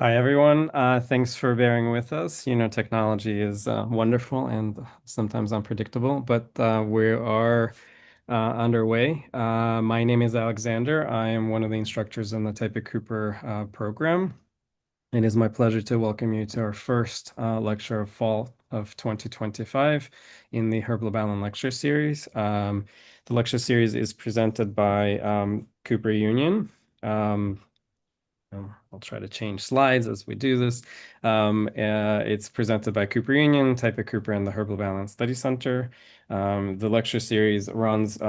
Hi, everyone. Thanks for bearing with us. Technology is wonderful and sometimes unpredictable, but we are underway. My name is Alexander. I am one of the instructors in the Typography program. It is my pleasure to welcome you to our first lecture of fall of 2025 in the Herb Lubalin lecture series. The lecture series is presented by Cooper Union. I'll try to change slides as we do this. It's presented by Cooper Union, Type Cooper, and the Herbal Balance Study Center. The lecture series runs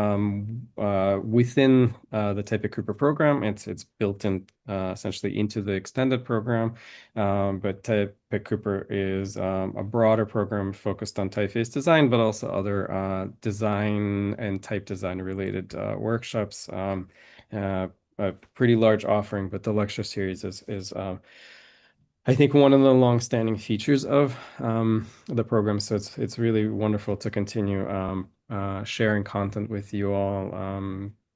within the Type Cooper program. It's built in essentially into the extended program, but Type Cooper is a broader program focused on typeface design, but also other design and type design related workshops. A pretty large offering, but the lecture series is I think one of the long-standing features of the program. So it's really wonderful to continue sharing content with you all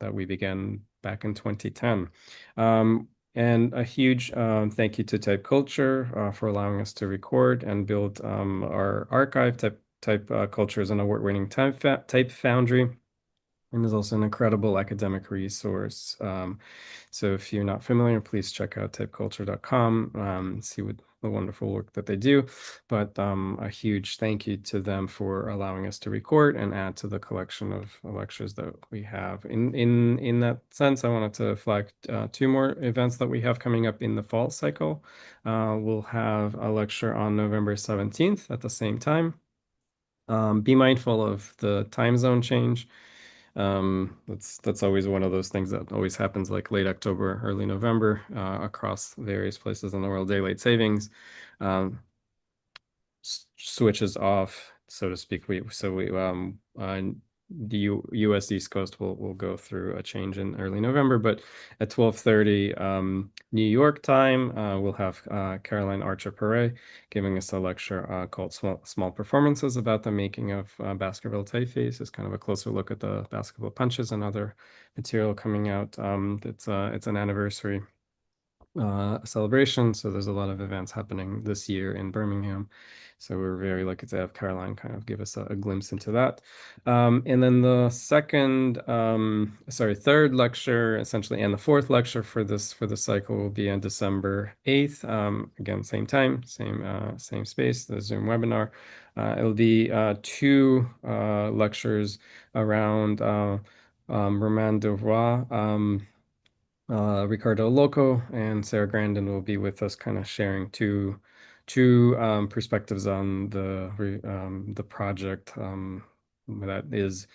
that we began back in 2010. And a huge thank you to TypeCulture for allowing us to record and build our archive. TypeCulture is an award-winning type foundry. And is also an incredible academic resource. So if you're not familiar, please check out typeculture.com, see what the wonderful work that they do. But a huge thank you to them for allowing us to record and add to the collection of lectures that we have. In that sense, I wanted to flag two more events that we have coming up in the fall cycle. We'll have a lecture on November 17th at the same time. Be mindful of the time zone change. That's always one of those things that always happens like late October, early November, across various places in the world. Daylight savings switches off, so to speak. The US East Coast will go through a change in early November, but at 12:30 New York time, we'll have Caroline Archer-Perret giving us a lecture called Small Performances about the making of basketball typeface. It's kind of a closer look at the basketball punches and other material coming out. It's an anniversary celebration, so there's a lot of events happening this year in Birmingham. So we're very lucky to have Caroline kind of give us a glimpse into that. And then the third lecture, essentially, and the fourth lecture for the cycle will be on December 8th. Again, same time, same space, the Zoom webinar. It'll be two lectures around Romain Devois. Ricardo Loco and Sarah Grandin will be with us, kind of sharing two perspectives on the project that is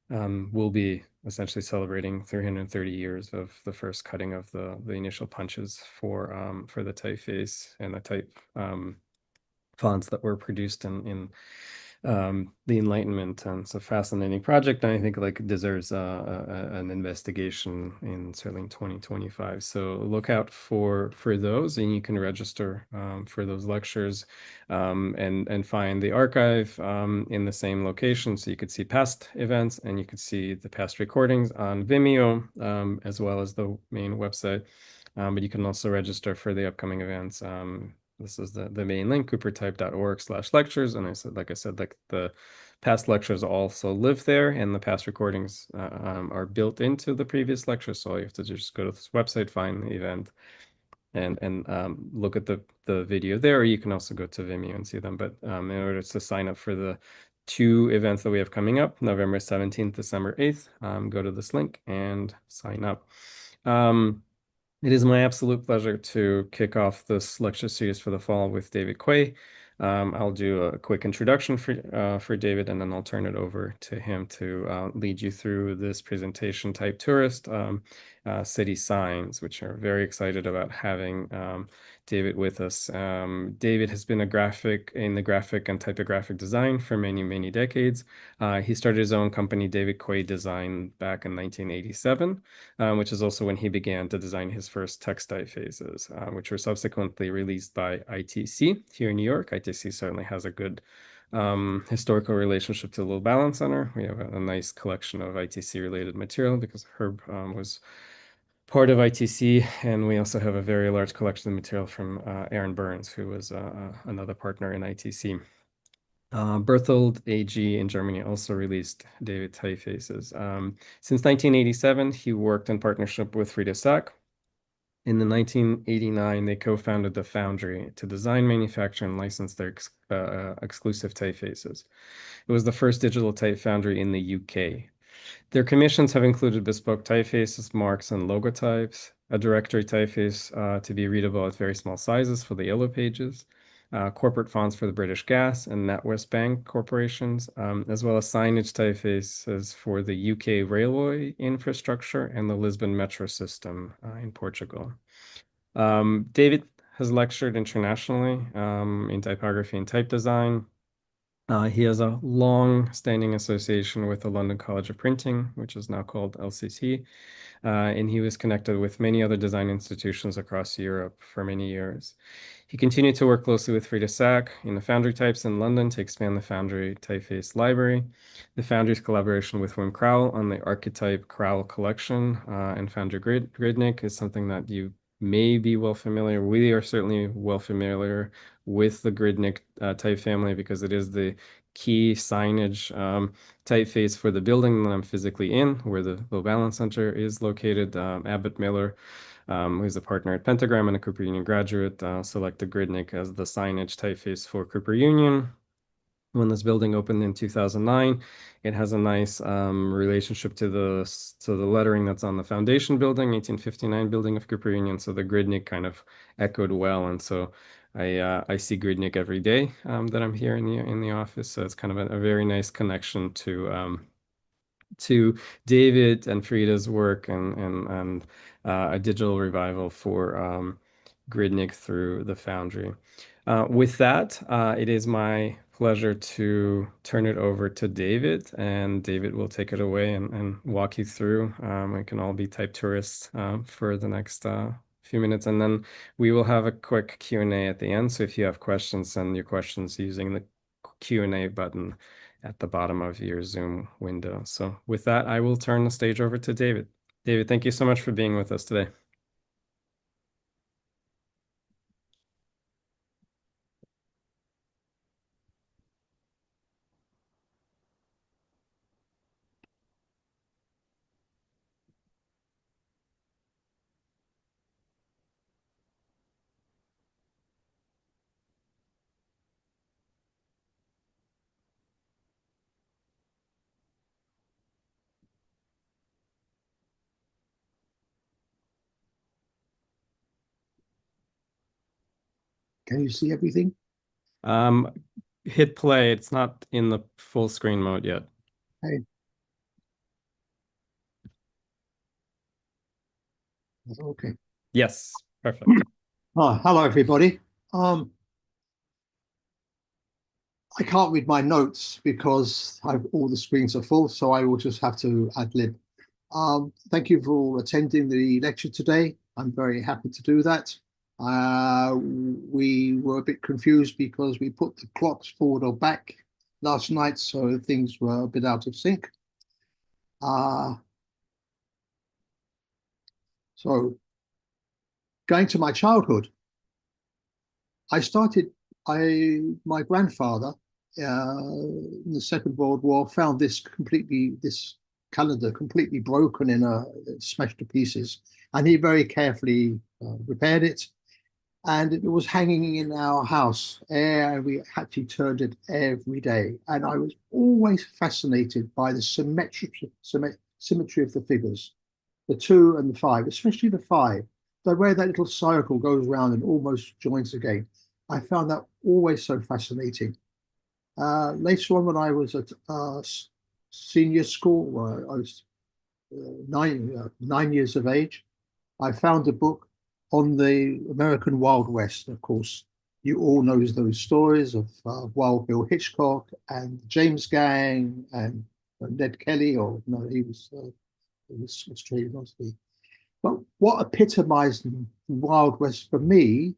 will be essentially celebrating 330 years of the first cutting of the initial punches for the typeface and the type fonts that were produced in the Enlightenment. And it's a fascinating project, and I think like deserves an investigation in certainly in 2025. So look out for those, and you can register for those lectures and find the archive in the same location. So you could see past events and you could see the past recordings on Vimeo as well as the main website. But you can also register for the upcoming events. This is the main link, coopertype.org/lectures. And like I said, like the past lectures also live there, and the past recordings are built into the previous lectures. So you have to just go to this website, find the event, and look at the video there. Or you can also go to Vimeo and see them. But in order to sign up for the two events that we have coming up, November 17th, December 8th, go to this link and sign up. It is my absolute pleasure to kick off this lecture series for the fall with David Quay. I'll do a quick introduction for David, and then I'll turn it over to him to lead you through this presentation, Type Tourist, City Signs, which are very excited about having David with us. David has been in the graphic and typographic design for many, many decades. He started his own company, Quay Design, back in 1987, which is also when he began to design his first text typefaces, which were subsequently released by ITC here in New York. ITC certainly has a good historical relationship to the Lubalin Center. We have a nice collection of ITC-related material because Herb was part of ITC, and we also have a very large collection of material from Aaron Burns, who was another partner in ITC. Berthold AG in Germany also released David typefaces. Since 1987, he worked in partnership with Freda Sack. In 1989, they co-founded the Foundry to design, manufacture, and license their exclusive typefaces. It was the first digital type foundry in the UK. Their commissions have included bespoke typefaces, marks, and logotypes, a directory typeface to be readable at very small sizes for the yellow pages, corporate fonts for the British Gas and NatWest Bank corporations, as well as signage typefaces for the UK railway infrastructure and the Lisbon metro system in Portugal. David has lectured internationally in typography and type design. He has a long-standing association with the London College of Printing, which is now called LCC, and he was connected with many other design institutions across Europe for many years. He continued to work closely with Freda Sack in the Foundry Types in London to expand the Foundry typeface library. The Foundry's collaboration with Wim Krauwel on the Archetype Krauwel collection and Foundry Gridnik is something that you may be well familiar. We are certainly well familiar with the Gridnik type family because it is the key signage typeface for the building that I'm physically in, where the Lubalin Center is located. Abbott Miller, who's a partner at Pentagram and a Cooper Union graduate, selected Gridnik as the signage typeface for Cooper Union. When this building opened in 2009, it has a nice relationship to the lettering that's on the foundation building, 1859 building of Cooper Union. So the Gridnik kind of echoed well, and so I see Gridnik every day that I'm here in the office. So it's kind of a very nice connection to David and Freda's work and a digital revival for Gridnik through the Foundry. With that, it is my pleasure to turn it over to David, and David will take it away and walk you through. We can all be type tourists for the next few minutes, and then we will have a quick Q&A at the end. So if you have questions, send your questions using the Q&A button at the bottom of your Zoom window. So with that, I will turn the stage over to David. David, thank you so much for being with us today. Can you see everything? Hit play. It's not in the full screen mode yet. Hey. Okay. Yes, perfect. Hello, everybody. I can't read my notes because all the screens are full, so I will just have to ad lib. Thank you for attending the lecture today. I'm very happy to do that. We were a bit confused because we put the clocks forward or back last night, so things were a bit out of sync. So going to my childhood, my grandfather in the Second World War found this calendar completely broken smashed to pieces, and he very carefully repaired it, and it was hanging in our house, and we actually turned it every day, and I was always fascinated by the symmetry of the figures, the 2 and the 5, especially the 5, the way that little circle goes around and almost joins again. I found that always so fascinating. Later on, when I was at senior school, I was 9 years of age, I found a book on the American Wild West. Of course, you all know those stories of Wild Bill Hitchcock and James Gang and Ned Kelly, or no, he was Australian, obviously. But what epitomized the Wild West for me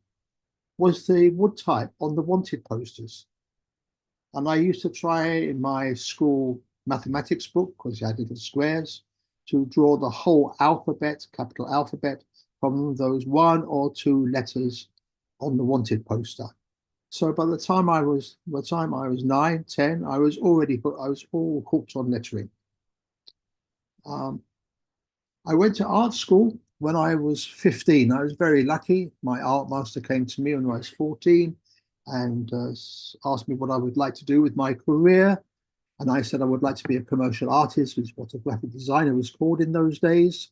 was the wood type on the wanted posters. And I used to try in my school mathematics book, because you had little squares, to draw the whole alphabet, capital alphabet, from those 1 or 2 letters on the wanted poster. So by the time I was 9, 10, I was all hooked on lettering. I went to art school when I was 15. I was very lucky. My art master came to me when I was 14 and asked me what I would like to do with my career. And I said I would like to be a commercial artist, which is what a graphic designer was called in those days.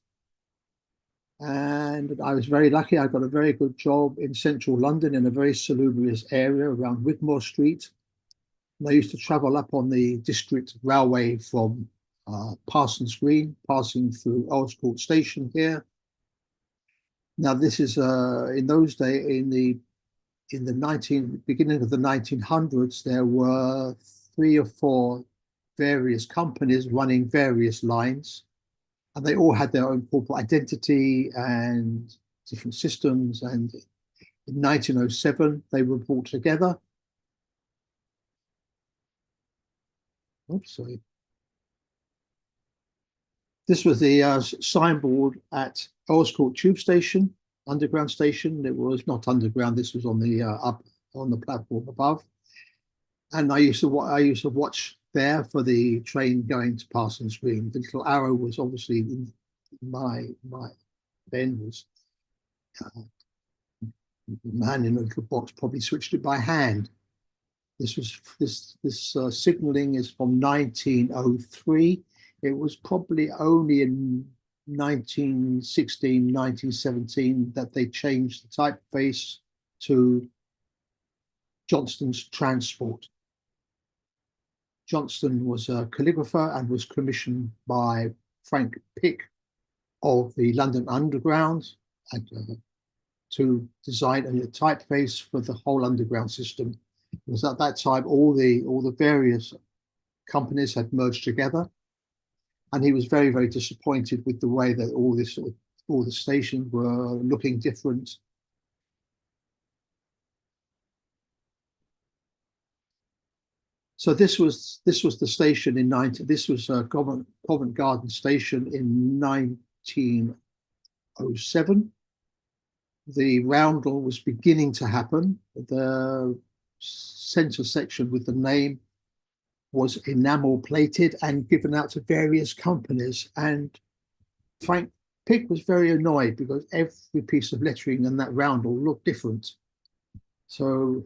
And I was very lucky. I got a very good job in central London in a very salubrious area around Wigmore Street. And I used to travel up on the district railway from Parsons Green, passing through Earls Court Station here. Now this is in those days, in the beginning of the 1900s, there were 3 or 4 various companies running various lines, and they all had their own corporate identity and different systems. And in 1907, they were brought together. Oops, sorry. This was the signboard at Earls Court Tube Station, underground station. It was not underground. This was on the up on the platform above. And I used to watch there for the train going to Parsons Green. The little arrow was obviously in my then was the man in a little box probably switched it by hand. This signaling is from 1903. It was probably only in 1916, 1917 that they changed the typeface to Johnston's Transport. Johnston was a calligrapher and was commissioned by Frank Pick of the London Underground to design a typeface for the whole underground system. Because at that time, all the various companies had merged together, and he was very, very disappointed with the way that all the stations were looking different. So this was the station in this was Covent Garden Station in 1907. The roundel was beginning to happen. The center section with the name was enamel plated and given out to various companies. And Frank Pick was very annoyed because every piece of lettering in that roundel looked different. So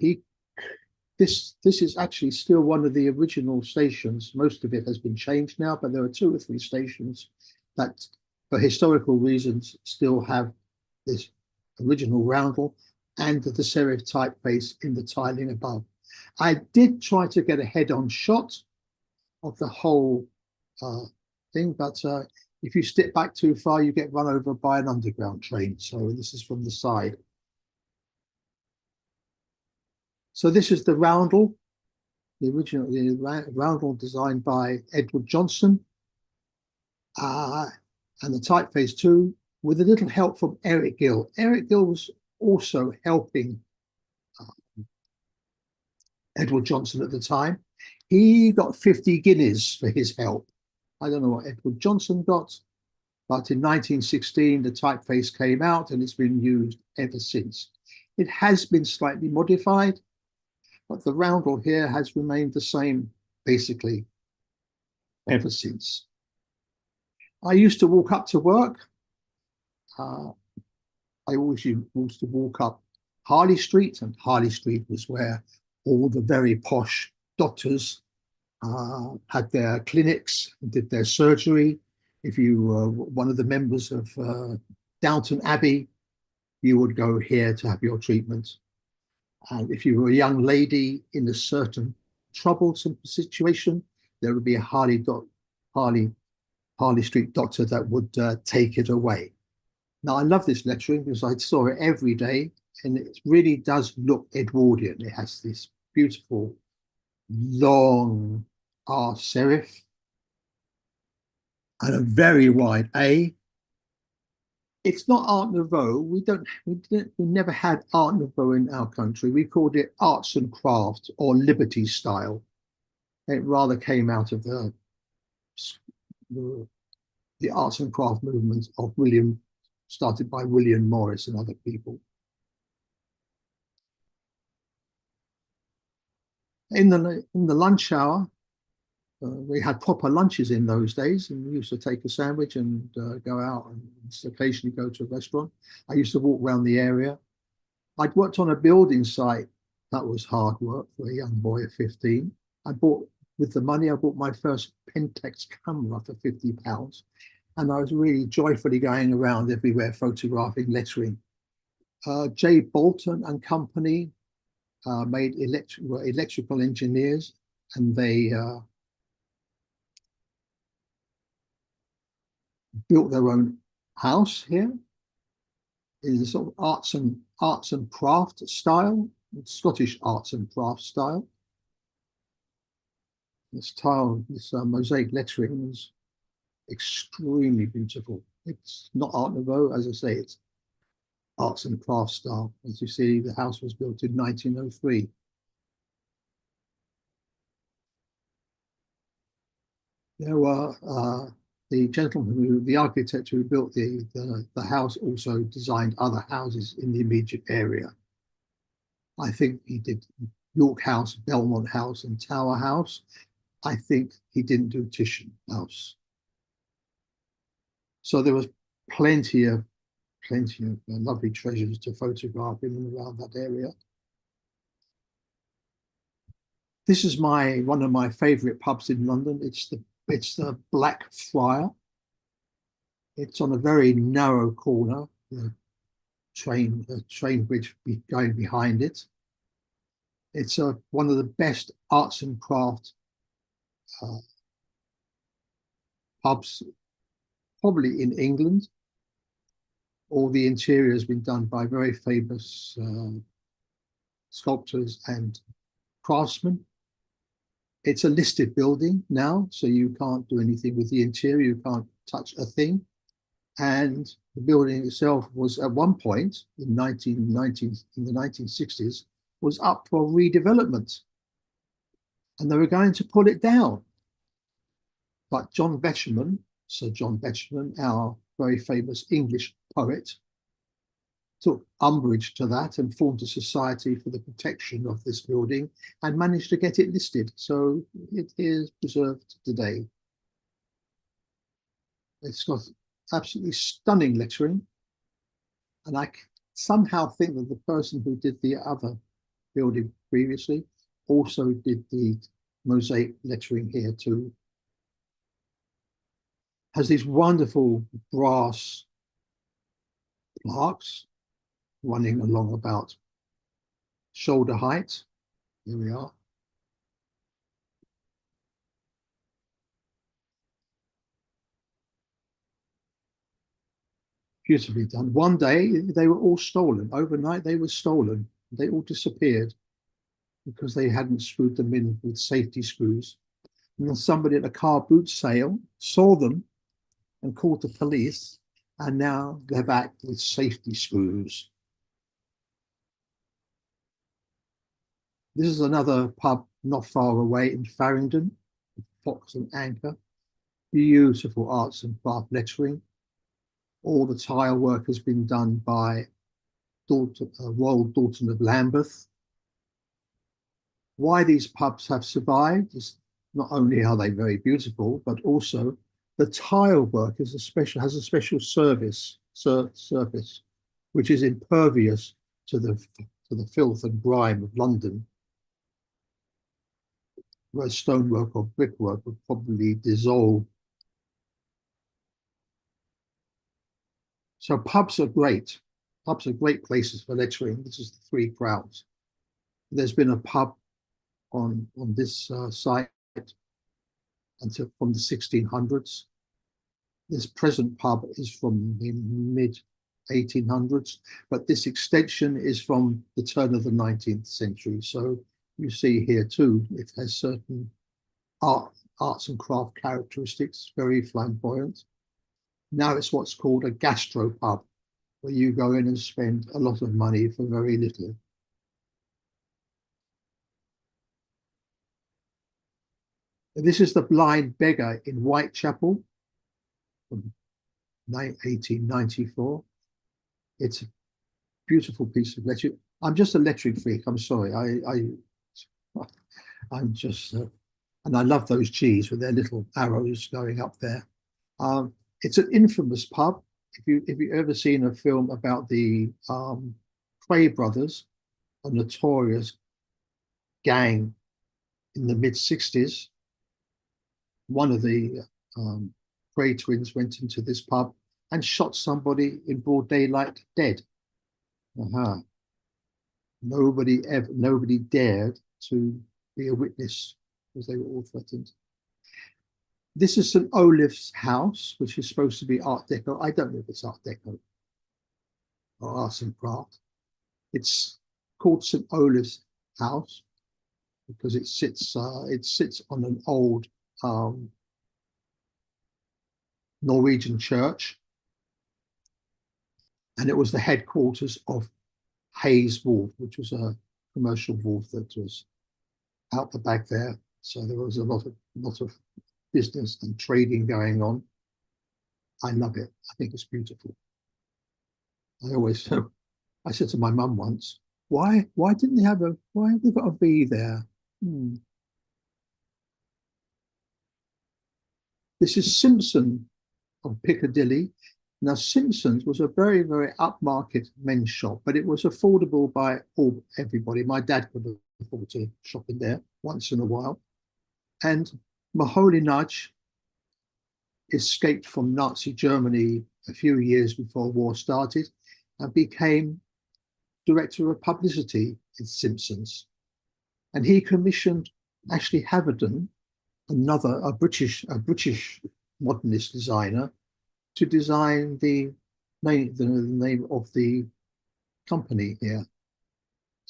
this is actually still one of the original stations. Most of it has been changed now, but there are 2 or 3 stations that, for historical reasons, still have this original roundel and the serif typeface in the tiling above. I did try to get a head-on shot of the whole thing, but if you step back too far, you get run over by an underground train. So this is from the side. So this is the roundel, the roundel designed by Edward Johnston, and the typeface too, with a little help from Eric Gill. Eric Gill was also helping Edward Johnston at the time. He got 50 guineas for his help. I don't know what Edward Johnston got, but in 1916, the typeface came out and it's been used ever since. It has been slightly modified, but the roundel here has remained the same, basically, ever since. I used to walk up to work. I always used to walk up Harley Street, and Harley Street was where all the very posh doctors had their clinics, did their surgery. If you were one of the members of Downton Abbey, you would go here to have your treatment. And if you were a young lady in a certain troublesome situation, there would be a Harley Street doctor that would take it away. Now, I love this lettering because I saw it every day, and it really does look Edwardian. It has this beautiful long R serif and a very wide A. It's not Art Nouveau. We never had Art Nouveau in our country. We called it arts and crafts or liberty style. It rather came out of the the arts and craft movement of started by William Morris and other people. In the lunch hour, we had proper lunches in those days, and we used to take a sandwich and go out and occasionally go to a restaurant. I used to walk around the area. I'd worked on a building site. That was hard work for a young boy of 15. With the money, I bought my first Pentax camera for £50. And I was really joyfully going around everywhere photographing lettering. J. Bolton and Company were electrical engineers, and they built their own house here in a sort of arts and craft style, Scottish arts and craft style. This mosaic lettering is extremely beautiful. It's not Art Nouveau, as I say, it's arts and craft style. As you see, the house was built in 1903. There were the architect who built the house also designed other houses in the immediate area. I think he did York House, Belmont House, and Tower House. I think he didn't do Titian House. So there was plenty of lovely treasures to photograph in and around that area. This is one of my favourite pubs in London. It's the Black Friar. It's on a very narrow corner. The train bridge going behind it. It's one of the best arts and craft pubs probably in England. All the interior has been done by very famous sculptors and craftsmen. It's a listed building now, so you can't do anything with the interior. You can't touch a thing. And the building itself was at one point in the 1960s, was up for redevelopment. And they were going to pull it down. But Sir John Betjeman, our very famous English poet, took umbrage to that and formed a society for the protection of this building and managed to get it listed. So it is preserved today. It's got absolutely stunning lettering. And I somehow think that the person who did the other building previously also did the mosaic lettering here too. Has these wonderful brass plaques running along about shoulder height. Here we are. Beautifully done. One day they were all stolen. Overnight they were stolen. They all disappeared because they hadn't screwed them in with safety screws. And then somebody at a car boot sale saw them and called the police, and now they're back with safety screws. This is another pub not far away in Farringdon, Fox and Anchor. Beautiful arts and craft lettering. All the tile work has been done by Royal Dalton of Lambeth. Why these pubs have survived is not only are they very beautiful, but also the tile work has a special surface, which is impervious to the filth and grime of London, whereas stonework or brickwork would probably dissolve. So pubs are great. Pubs are great places for lettering. This is the Three Crowns. There's been a pub on this site until from the 1600s. This present pub is from the mid 1800s, but this extension is from the turn of the 19th century. So you see here too, it has certain arts and craft characteristics, very flamboyant. Now it's what's called a gastropub, where you go in and spend a lot of money for very little. This is the Blind Beggar in Whitechapel, from 1894. It's a beautiful piece of lettering. I'm just a lettering freak. I'm sorry. I'm just, and I love those G's with their little arrows going up there. It's an infamous pub. If you ever seen a film about the Quay brothers, a notorious gang in the mid-60s, one of the Quay twins went into this pub and shot somebody in broad daylight dead. Uh-huh. Nobody dared to be a witness because they were all threatened. This is St. Olave's house, which is supposed to be Art Deco. I don't know if it's Art Deco or arts and craft. It's called St. Olave's house because it sits on an old Norwegian church, and it was the headquarters of Hayes Wolf, which was a commercial wolf that was out the back there. So there was a lot of business and trading going on. I love it. I think it's beautiful. I said to my mum once, why have they got a V there? This is Simpson of Piccadilly. Now, Simpson's was a very, very upmarket men's shop, but it was affordable by everybody. My dad could afford to shop in there once in a while. And Mahoney Nudge escaped from Nazi Germany a few years before war started and became director of publicity at Simpson's. And he commissioned Ashley Haverden, a British modernist designer, to design the name of the company here.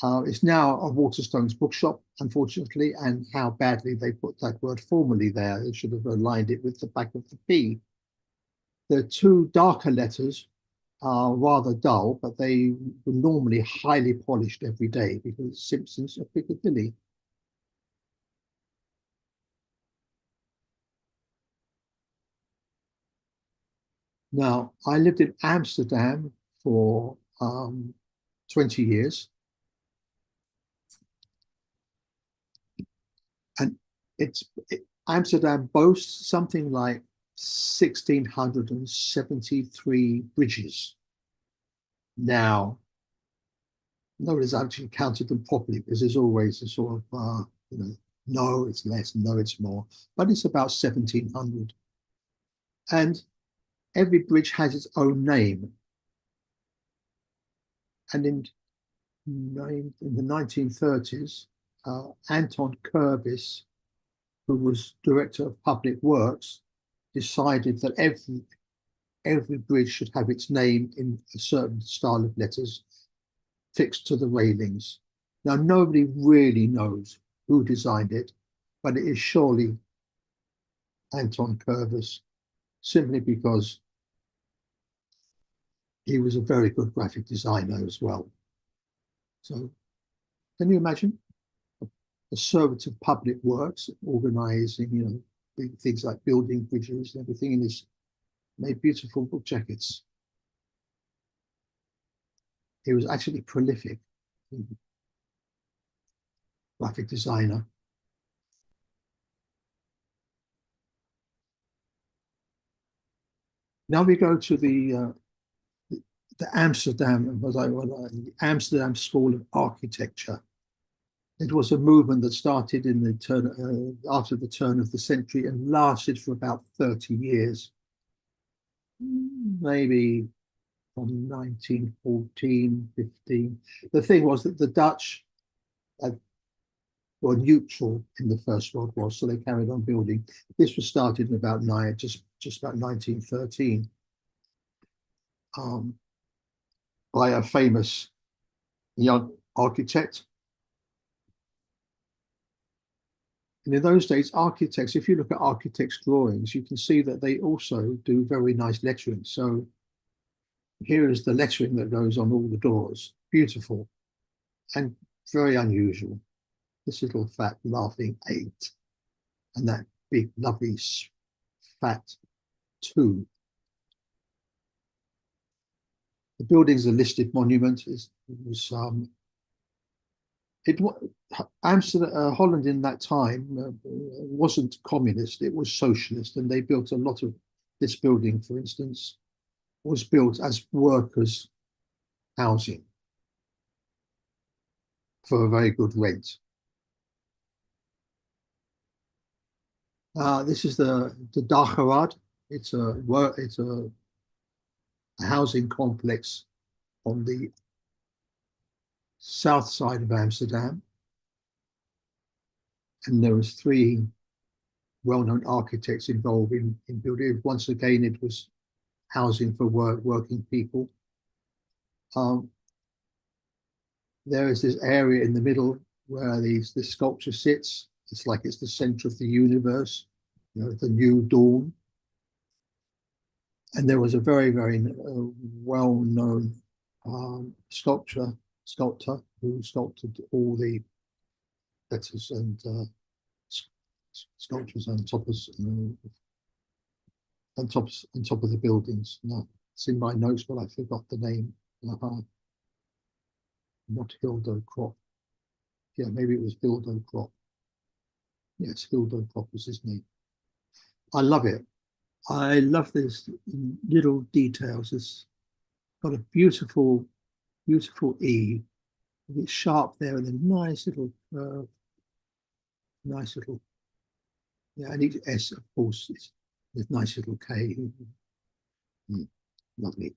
It's now a Waterstones bookshop, unfortunately, and how badly they put that word formally there. They should have aligned it with the back of the P. The two darker letters are rather dull, but they were normally highly polished every day because Simpsons of Piccadilly. Now, I lived in Amsterdam for 20 years. And Amsterdam boasts something like 1,673 bridges. Now, nobody's actually counted them properly because there's always a sort of, no, it's less, no, it's more, but it's about 1,700. And every bridge has its own name. And in the 1930s, Anton Kurbis, who was director of public works, decided that every bridge should have its name in a certain style of letters fixed to the railings. Now, nobody really knows who designed it, but it is surely Anton Kurbis, simply because he was a very good graphic designer as well. So, can you imagine a servant of public works organizing, things like building bridges and everything, and he's made beautiful book jackets. He was actually prolific graphic designer. Now we go to the Amsterdam School of Architecture. It was a movement that started in after the turn of the century and lasted for about 30 years, maybe from 1914, 15. The thing was that the Dutch were neutral in the First World War, so they carried on building. This was started in about just about 1913 by a famous young architect. And in those days, architects, if you look at architects' drawings, you can see that they also do very nice lettering. So here is the lettering that goes on all the doors. Beautiful and very unusual. This little fat laughing 8 and that big lovely fat 2. The building's a listed monument. Amsterdam, Holland in that time wasn't communist, it was socialist, and they built a lot of this building, for instance, was built as workers' housing for a very good rent. This is the Dageraad. It's a housing complex on the south side of Amsterdam, and there was three well-known architects involved in building it. Once again, it was housing for working people. There is this area in the middle where this sculpture sits. It's like it's the center of the universe, the new dawn. And there was a very, very well-known sculptor who sculpted all the letters and sculptures on top of the buildings. Now, it's in my notes, but I forgot the name. Not Hildo Krop. Yeah, maybe it was Hildo Krop. Yes, Hildo Krop was his name. I love it. I love these little details. It's got a beautiful, beautiful E. It's sharp there, and a nice little, yeah, and each S, of course, is this nice little K. Lovely.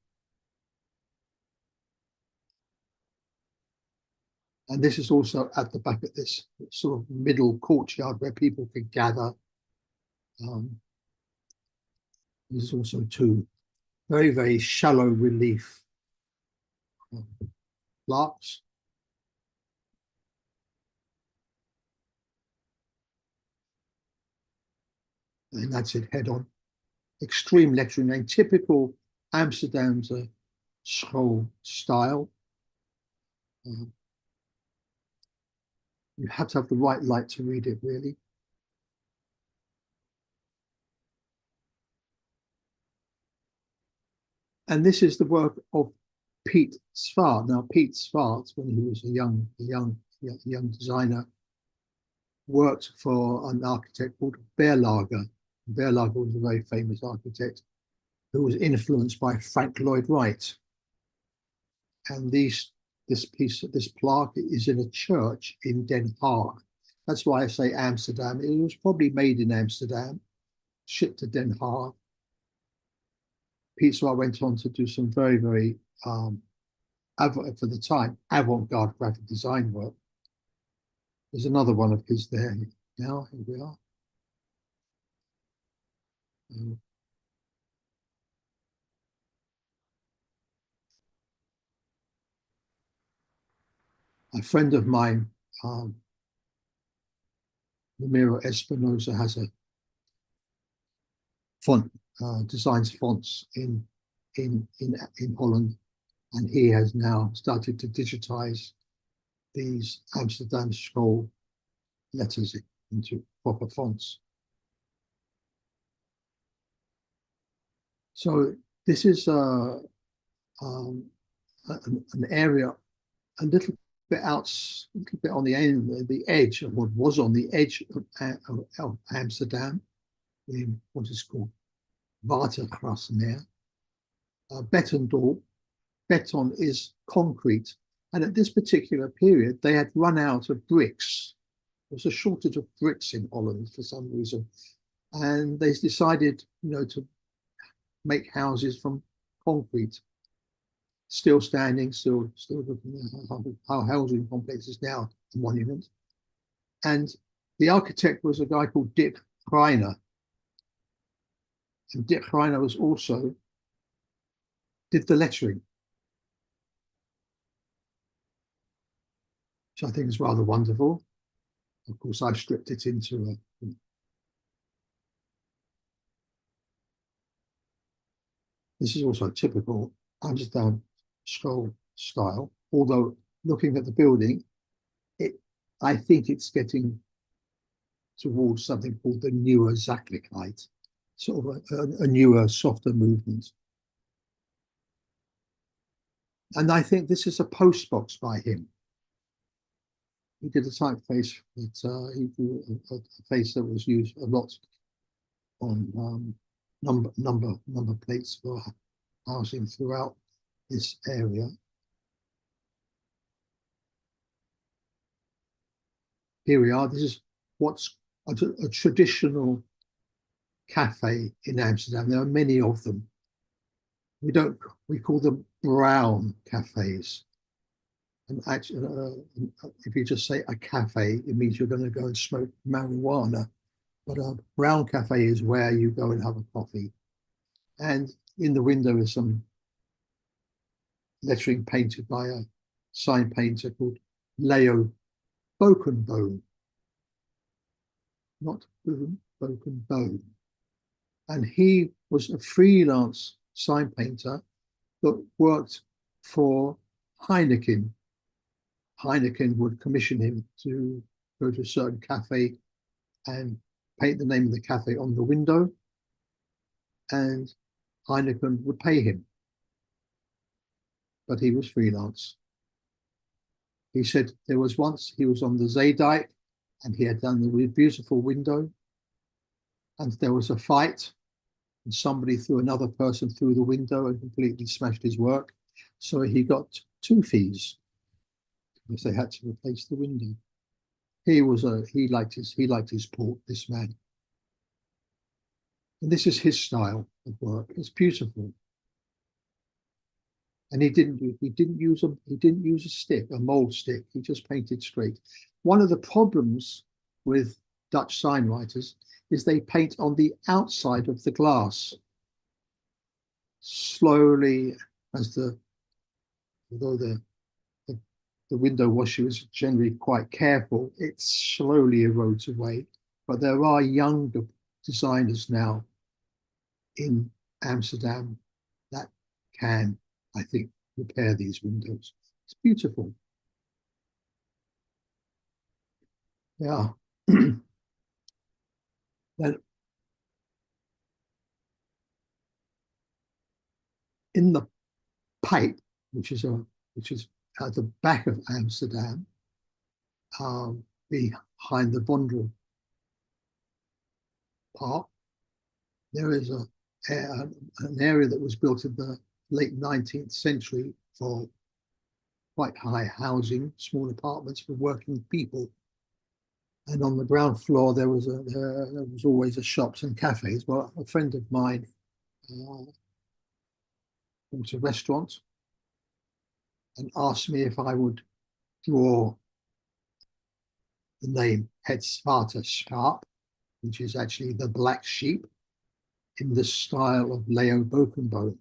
And this is also at the back of this sort of middle courtyard where people could gather. There's also two very, very shallow relief plaques. And that's it, head on. Extreme lettering and typical Amsterdam's school style. You have to have the right light to read it, really. And this is the work of Piet Zwart. Now, Piet Zwart, when he was a young designer, worked for an architect called Berlage. Berlage was a very famous architect who was influenced by Frank Lloyd Wright. And this plaque is in a church in Den Haag. That's why I say Amsterdam. It was probably made in Amsterdam, shipped to Den Haag. Piet Zwart went on to do some very, very, for the time, avant-garde graphic design work. There's another one of his there now. Here we are. A friend of mine, Ramiro Espinosa, has a font, designs fonts in Holland, and he has now started to digitize these Amsterdam School letters into proper fonts. So this is an area a little bit on the edge of what was on the edge of Amsterdam, in what is called Watergrassmeer. Bettendorp. Beton is concrete, and at this particular period, they had run out of bricks. There was a shortage of bricks in Holland for some reason, and they decided, to make houses from concrete. Still standing, still looking at how housing complex is now a monument. And the architect was a guy called Dick Reiner. And Dick Reiner was also did the lettering, which I think is rather wonderful. Of course, I've stripped it into a this is also a typical Amsterdam School style, although looking at the building, I think it's getting towards something called the newer Zakelijkheid, sort of a newer, softer movement. And I think this is a post box by him. He did a typeface that he drew a face that was used a lot on number plates for housing throughout this area. Here we are. This is what's a traditional cafe in Amsterdam. There are many of them. We call them brown cafes. And actually, if you just say a cafe, it means you're going to go and smoke marijuana. But a brown cafe is where you go and have a coffee. And in the window is some lettering painted by a sign painter called Leo Bokenbone. Not Boon, Bokenbone. And he was a freelance sign painter that worked for Heineken. Heineken would commission him to go to a certain cafe and paint the name of the cafe on the window, and Heineken would pay him. But he was freelance. He said there was once he was on the Zeedijk and he had done the beautiful window, and there was a fight, and somebody threw another person through the window and completely smashed his work. So he got 2 fees because they had to replace the window. He liked his port, this man. And this is his style of work. It's beautiful. And he didn't use a stick, a mold stick. He just painted straight. One of the problems with Dutch sign writers is they paint on the outside of the glass. Slowly, although the window washer is generally quite careful, it slowly erodes away. But there are younger designers now in Amsterdam that can, I think, repair these windows. It's beautiful. Yeah. Then in the pipe, which is at the back of Amsterdam, behind the Vondel Park, there is an area that was built in the late 19th century for quite high housing, small apartments for working people. And on the ground floor, there was always a shops and cafes. Well, a friend of mine bought a restaurant and asked me if I would draw the name Het Zwarte Schaap, which is actually the black sheep, in the style of Leo Bokenbone.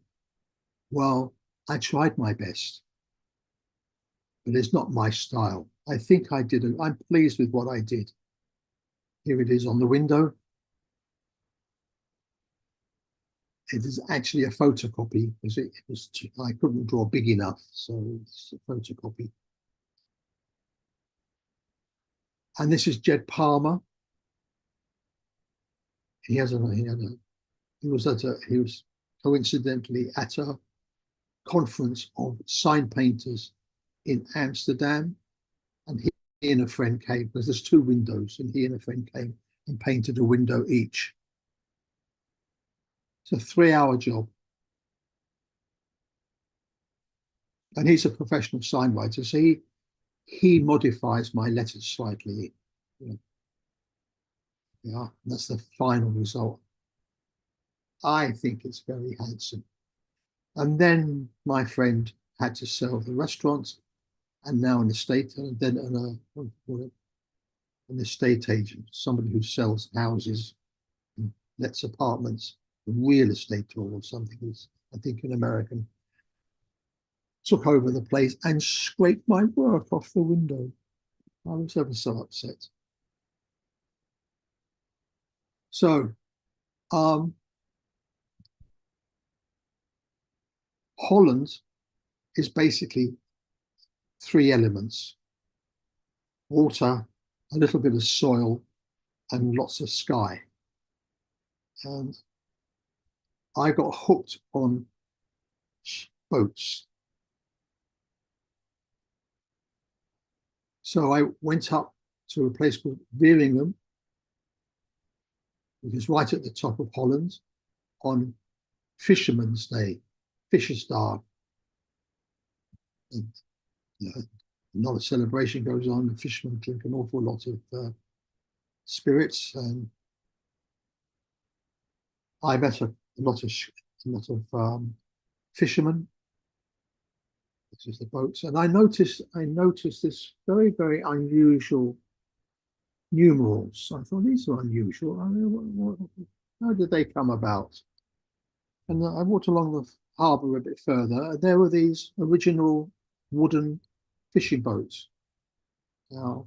Well, I tried my best, but it's not my style. I think I did it. I'm pleased with what I did. Here it is on the window. It is actually a photocopy because I couldn't draw big enough, so it's a photocopy. And this is Jed Palmer. He was coincidentally at a conference of sign painters in Amsterdam, and he and a friend came because there's 2 windows, and he and a friend came and painted a window each. It's a 3-hour job. And he's a professional sign writer, so he modifies my letters slightly. Yeah, that's the final result. I think it's very handsome. And then my friend had to sell the restaurant, and now an estate, and then an estate agent, somebody who sells houses and lets apartments, a real estate or something, I think an American, took over the place and scraped my work off the window. I was ever so upset. So, Holland is basically 3 elements: water, a little bit of soil, and lots of sky. And I got hooked on boats. So I went up to a place called Veeringham, which is right at the top of Holland, on Fisherman's Day, Fishersdag. And, a lot of celebration goes on. The fishermen drink an awful lot of spirits, and I met a lot of fishermen. This is the boats, and I noticed this very, very unusual numerals. I thought these are unusual. I mean, how did they come about? And I walked along the harbour a bit further, and there were these original wooden fishing boats. Now,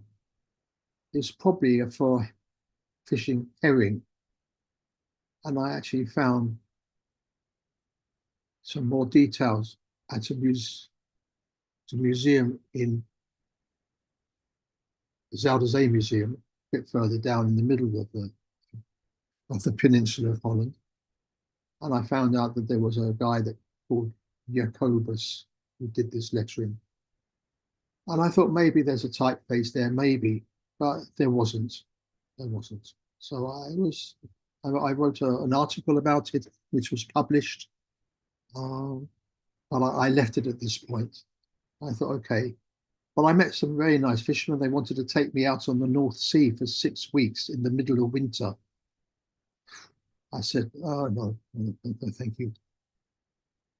it's probably for fishing herring, and I actually found some more details at a museum in the Zuiderzee Museum, a bit further down in the middle of the peninsula of Holland. And I found out that there was a guy called Jacobus who did this lettering. And I thought maybe there's a typeface there, maybe, but there wasn't. There wasn't. So I wrote an article about it, which was published, but I left it at this point. I thought, okay. But I met some very nice fishermen. They wanted to take me out on the North Sea for 6 weeks in the middle of winter. I said, oh, no, thank you.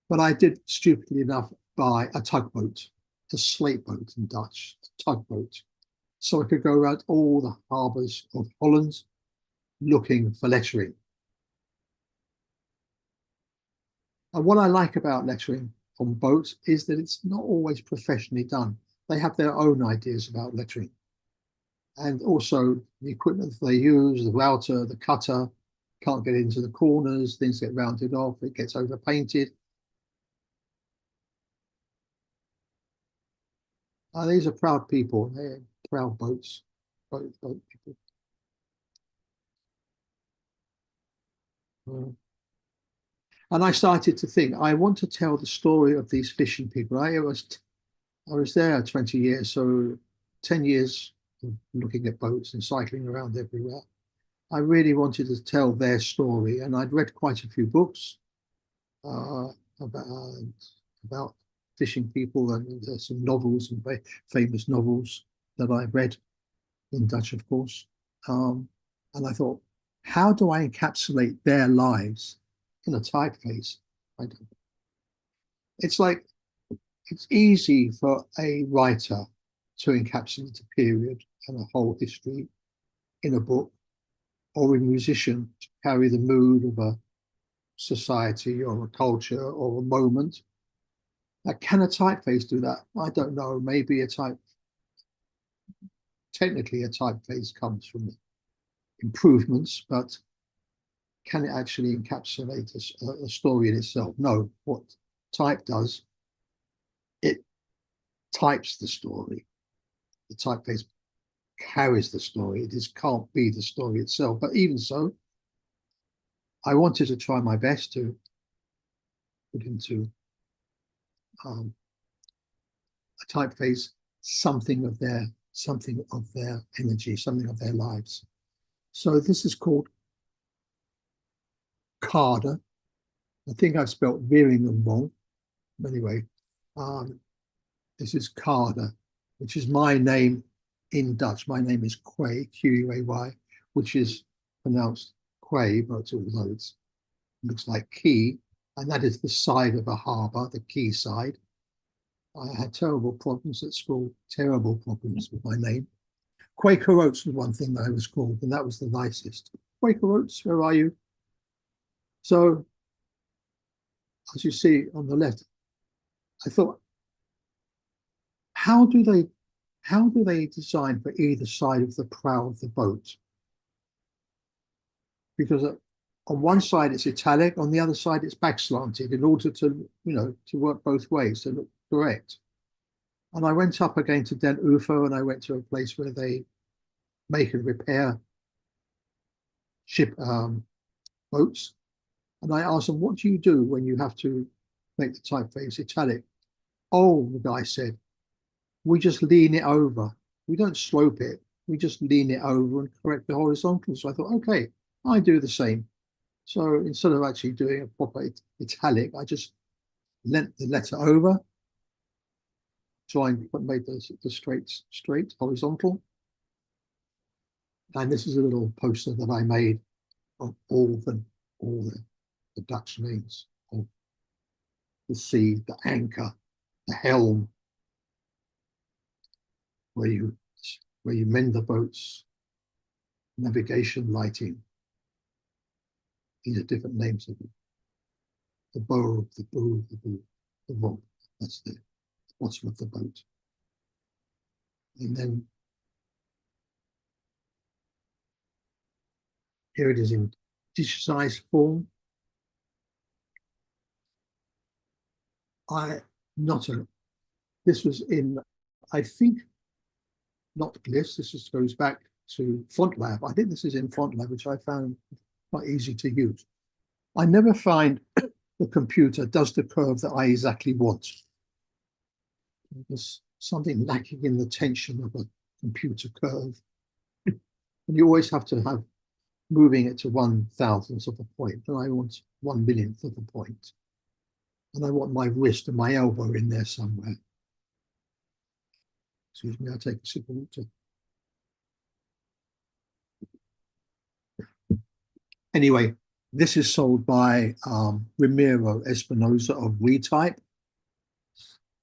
But I did, stupidly enough, buy a tugboat, a slate boat in Dutch, a tugboat, so I could go around all the harbours of Holland looking for lettering. And what I like about lettering on boats is that it's not always professionally done. They have their own ideas about lettering. And also the equipment they use, the router, the cutter, can't get into the corners, things get rounded off, it gets overpainted. These are proud people, they're proud boat people. And I started to think, I want to tell the story of these fishing people. I was there 20 years, so 10 years of looking at boats and cycling around everywhere. I really wanted to tell their story, and I'd read quite a few books about fishing people, and there's some novels and very famous novels that I read in Dutch, of course. And I thought, how do I encapsulate their lives in a typeface? I don't. It's like it's easy for a writer to encapsulate a period and a whole history in a book, or a musician to carry the mood of a society or a culture or a moment. Can a typeface do that? I don't know. Maybe technically a typeface comes from improvements, but can it actually encapsulate a story in itself? No. What type does, it types the story. The typeface carries the story. It just can't be the story itself. But even so, I wanted to try my best to put into a typeface something of their energy, something of their lives. So this is called Carder. I think I've spelt Veeringham wrong. Anyway, this is Carder, which is my name in Dutch. My name is Quay, Quay, which is pronounced Quay, but although it looks like Quay, and that is the side of a harbour, the quay side. I had terrible problems at school, terrible problems with my name. Quaker Oats was one thing that I was called, and that was the nicest. Quaker Oats, where are you? So, as you see on the left, I thought, how do they design for either side of the prow of the boat? Because on one side it's italic, on the other side it's back slanted in order to, to work both ways, to look correct. And I went up again to Den Ufer, and I went to a place where they make and repair ship boats. And I asked them, what do you do when you have to make the typeface italic? Oh, the guy said, we just lean it over. we don't slope it. We just lean it over and correct the horizontal. So I thought, okay, I do the same. So instead of actually doing a proper italic, I just leant the letter over, try and make the straight horizontal. And this is a little poster that I made of all the Dutch names of the sea, the anchor, the helm, where you mend the boats, navigation, lighting. These are different names of it. The bow, the bow, the rope. That's the bottom of the boat. And then here it is in digitized form. This was in, I think, not Bliss. Goes back to FontLab. I think this is in FontLab, which I found quite easy to use. I never find the computer does the curve that I exactly want. There's something lacking in the tension of a computer curve. And you always have to have moving it to 1/1000th of a point, and I want 1/100000th of a point. And I want my wrist and my elbow in there somewhere. Excuse me, I'll take a sip of water. Anyway, this is sold by Ramiro Espinosa of Retype,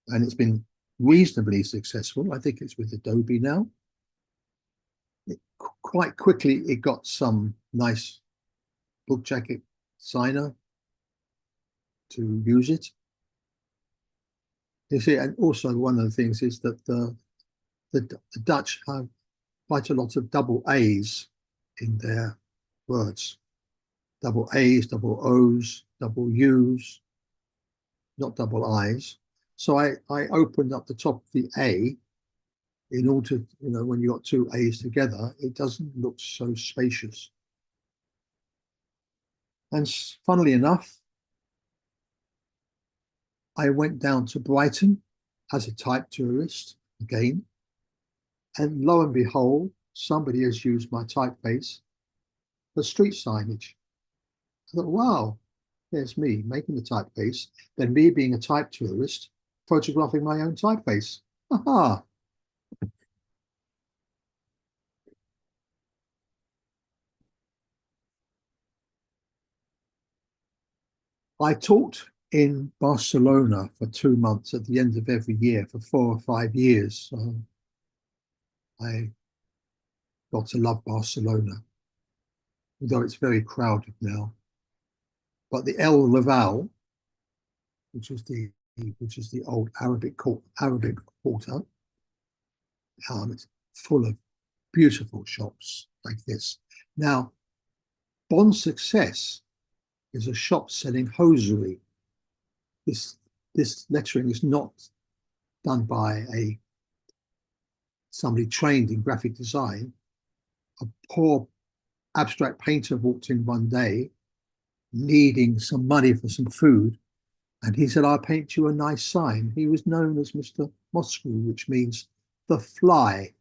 and it's been reasonably successful. I think it's with Adobe now. Quite quickly, it got some nice book jacket signer to use it. You see, and also one of the things is that the Dutch have quite a lot of double A's in their words. Double A's, double O's, double U's, not double I's. So I opened up the top of the A in order to, when you got two A's together, it doesn't look so spacious. And funnily enough, I went down to Brighton as a type tourist again, and lo and behold, somebody has used my typeface for street signage. I thought, wow, there's me making the typeface, then me being a type tourist, photographing my own typeface. Aha! I taught in Barcelona for 2 months at the end of every year for 4 or 5 years. So I got to love Barcelona, although it's very crowded now. But the El Raval, which is the old Arabic quarter, it's full of beautiful shops like this. Now, Bon Success is a shop selling hosiery. This lettering is not done by somebody trained in graphic design. A poor abstract painter walked in one day needing some money for some food, and he said, "I'll paint you a nice sign." He was known as Mr. Moscow, which means the fly.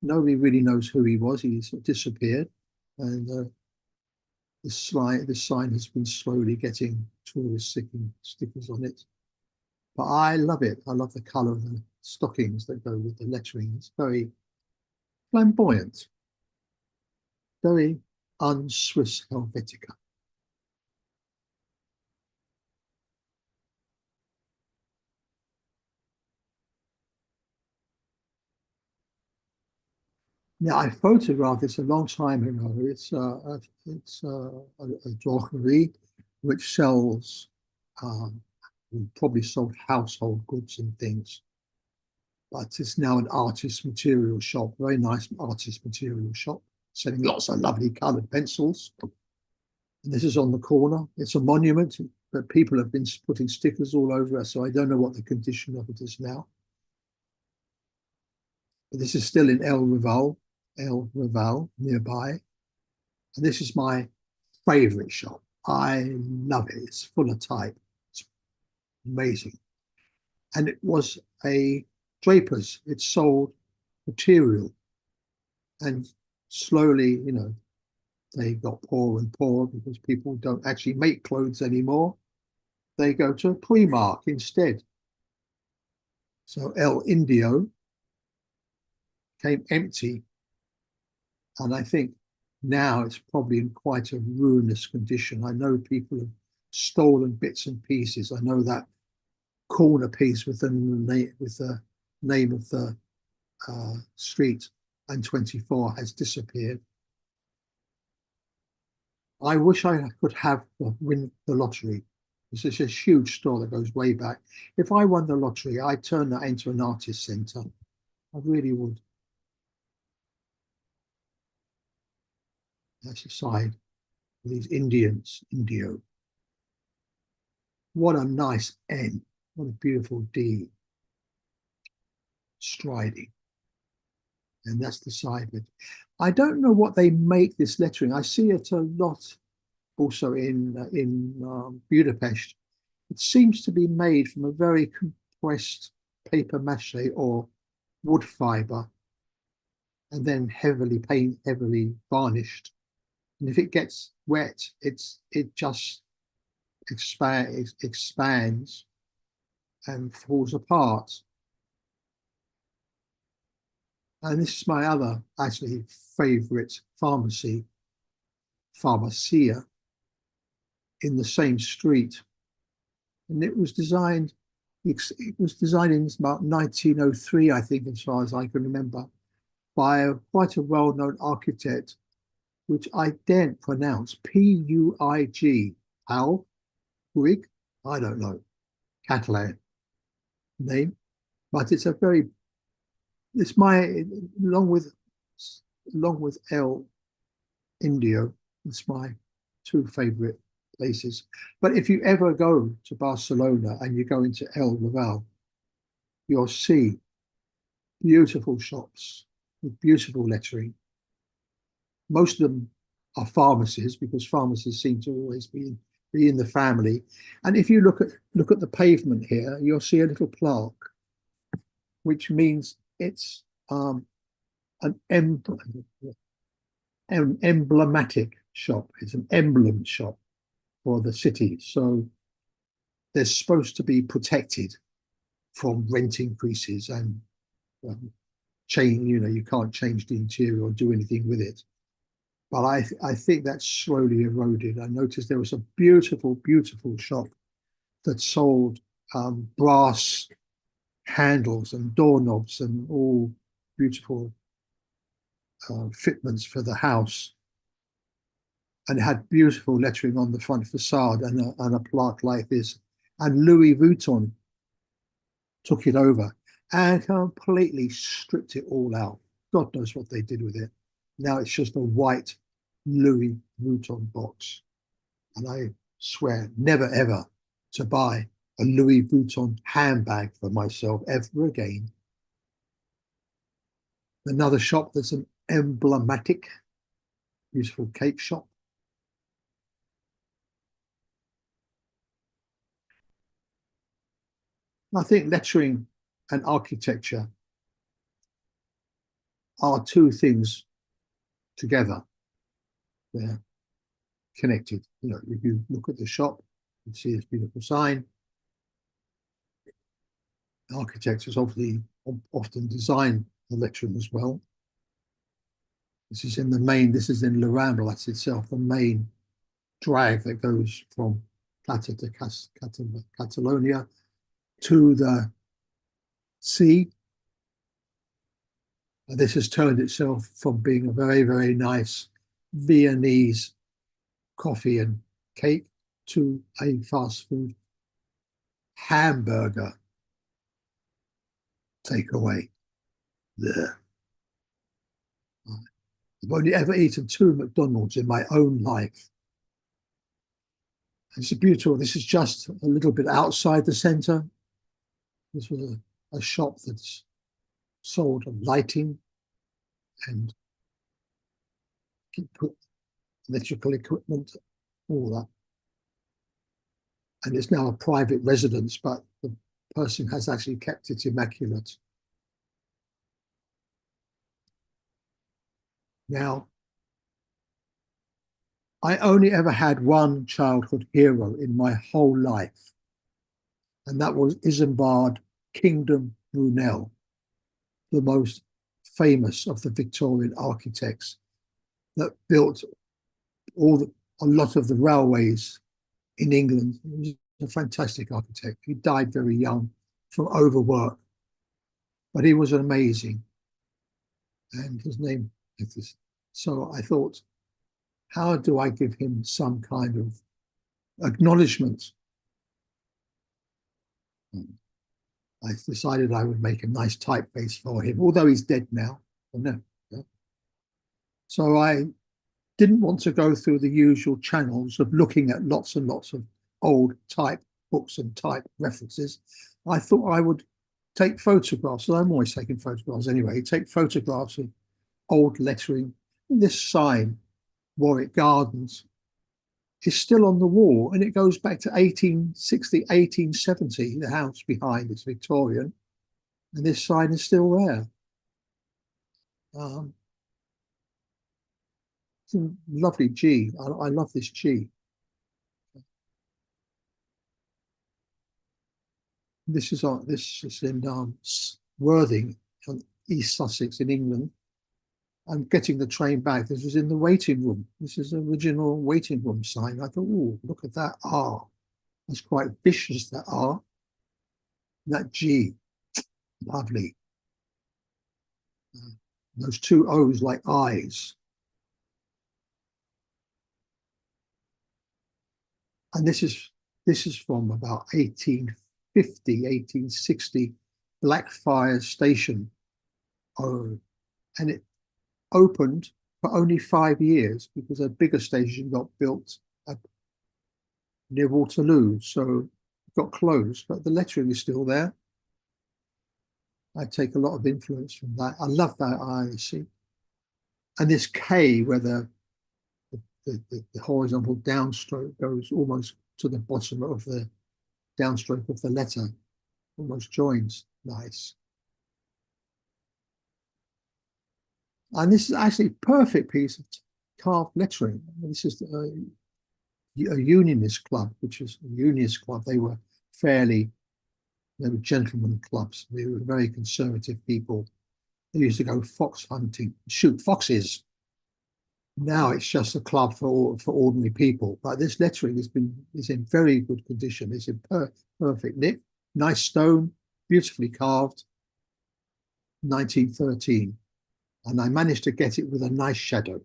Nobody really knows who he was. He sort of disappeared, and this sign has been slowly getting tourist stickers on it. But I love it. I love the colour of the stockings that go with the lettering. It's very flamboyant, very un-Swiss Helvetica. Now, I photographed this a long time ago. It's a drogerie which sells, probably sold household goods and things. But it's now an artist material shop, very nice artist material shop, selling lots of lovely coloured pencils. And this is on the corner. It's a monument, but people have been putting stickers all over it, so I don't know what the condition of it is now. But this is still in El Raval nearby. And this is my favorite shop. I love it. It's full of type. It's amazing. And it was a draper's. It sold material. And slowly, you know, they got poorer and poorer because people don't actually make clothes anymore. They go to Primark instead. So El Indio came empty. And I think now it's probably in quite a ruinous condition. I know people have stolen bits and pieces. I know that corner piece with the name of the street and 24 has disappeared. I wish I could have win the lottery. This is a huge store that goes way back. If I won the lottery, I'd turn that into an artist centre. I really would. That's the side of these Indians, Indio. What a nice N. What a beautiful D. Striding. And that's the side of it. I don't know what they make this lettering. I see it a lot also in Budapest. It seems to be made from a very compressed paper mache or wood fiber, and then heavily varnished. And if it gets wet, it just expands and falls apart. And this is my other actually favorite pharmacia in the same street. And it was designed in about 1903, I think, as far as I can remember, by quite a well-known architect, which I daren't pronounce, Puig, Puig, I don't know, Catalan name, but it's my, along with El Indio, it's my two favorite places. But if you ever go to Barcelona and you go into El Raval, you'll see beautiful shops with beautiful lettering. Most of them are pharmacies because pharmacies seem to always be in the family. And if you look at the pavement here, you'll see a little plaque, which means it's an emblematic shop. It's an emblem shop for the city. So they're supposed to be protected from rent increases and you can't change the interior or do anything with it. But I think that's slowly eroded. I noticed there was a beautiful, beautiful shop that sold brass handles and doorknobs and all beautiful fitments for the house. And it had beautiful lettering on the front facade and a plaque like this. And Louis Vuitton took it over and completely stripped it all out. God knows what they did with it. Now it's just a white Louis Vuitton box. And I swear never ever to buy a Louis Vuitton handbag for myself ever again. Another shop that's an emblematic, beautiful cake shop. I think lettering and architecture are two things together. They're connected. You know, if you look at the shop, you see this beautiful sign. Architects obviously often design the lettering as well. This is in Le Ramblas itself, the main drag that goes from Plata to Catalonia to the sea. And this has turned itself from being a very, very nice Viennese coffee and cake to a fast food hamburger takeaway. There. I've only ever eaten 2 McDonald's in my own life. It's beautiful. This is just a little bit outside the centre. This was a shop that's sold lighting and electrical equipment, all that. And it's now a private residence, but the person has actually kept it immaculate. Now, I only ever had one childhood hero in my whole life, and that was Isambard Kingdom Brunel, the most famous of the Victorian architects that built a lot of the railways in England. He was a fantastic architect. He died very young from overwork, but he was amazing. And his name is this. So I thought, how do I give him some kind of acknowledgement? I decided I would make a nice typeface for him, although he's dead now. Oh, no. So I didn't want to go through the usual channels of looking at lots and lots of old type books and type references. I thought I would take photographs, and I'm always taking photographs anyway, take photographs of old lettering. This sign, Warwick Gardens, is still on the wall, and it goes back to 1860, 1870. The house behind is Victorian, and this sign is still there. It's a lovely G. I love this G. This is in Worthing, East Sussex in England. I'm getting the train back. This was in the waiting room. This is the original waiting room sign. I thought, oh, look at that R. That's quite vicious, that R. That G, lovely. Those two O's like eyes. And this is from about 1850, 1860, Blackfriars Station. Oh, and it opened for only 5 years because a bigger station got built near Waterloo, so it got closed, but the lettering is still there. I take a lot of influence from that. I love that I see. And this K, where the horizontal downstroke goes almost to the bottom of the downstroke of the letter, almost joins. Nice. And this is actually a perfect piece of carved lettering. This is a unionist club, which is a unionist club. They were gentlemen clubs. They were very conservative people. They used to go fox hunting, shoot foxes. Now it's just a club for ordinary people. But this lettering is in very good condition. It's in perfect nick, nice stone, beautifully carved, 1913. And I managed to get it with a nice shadow.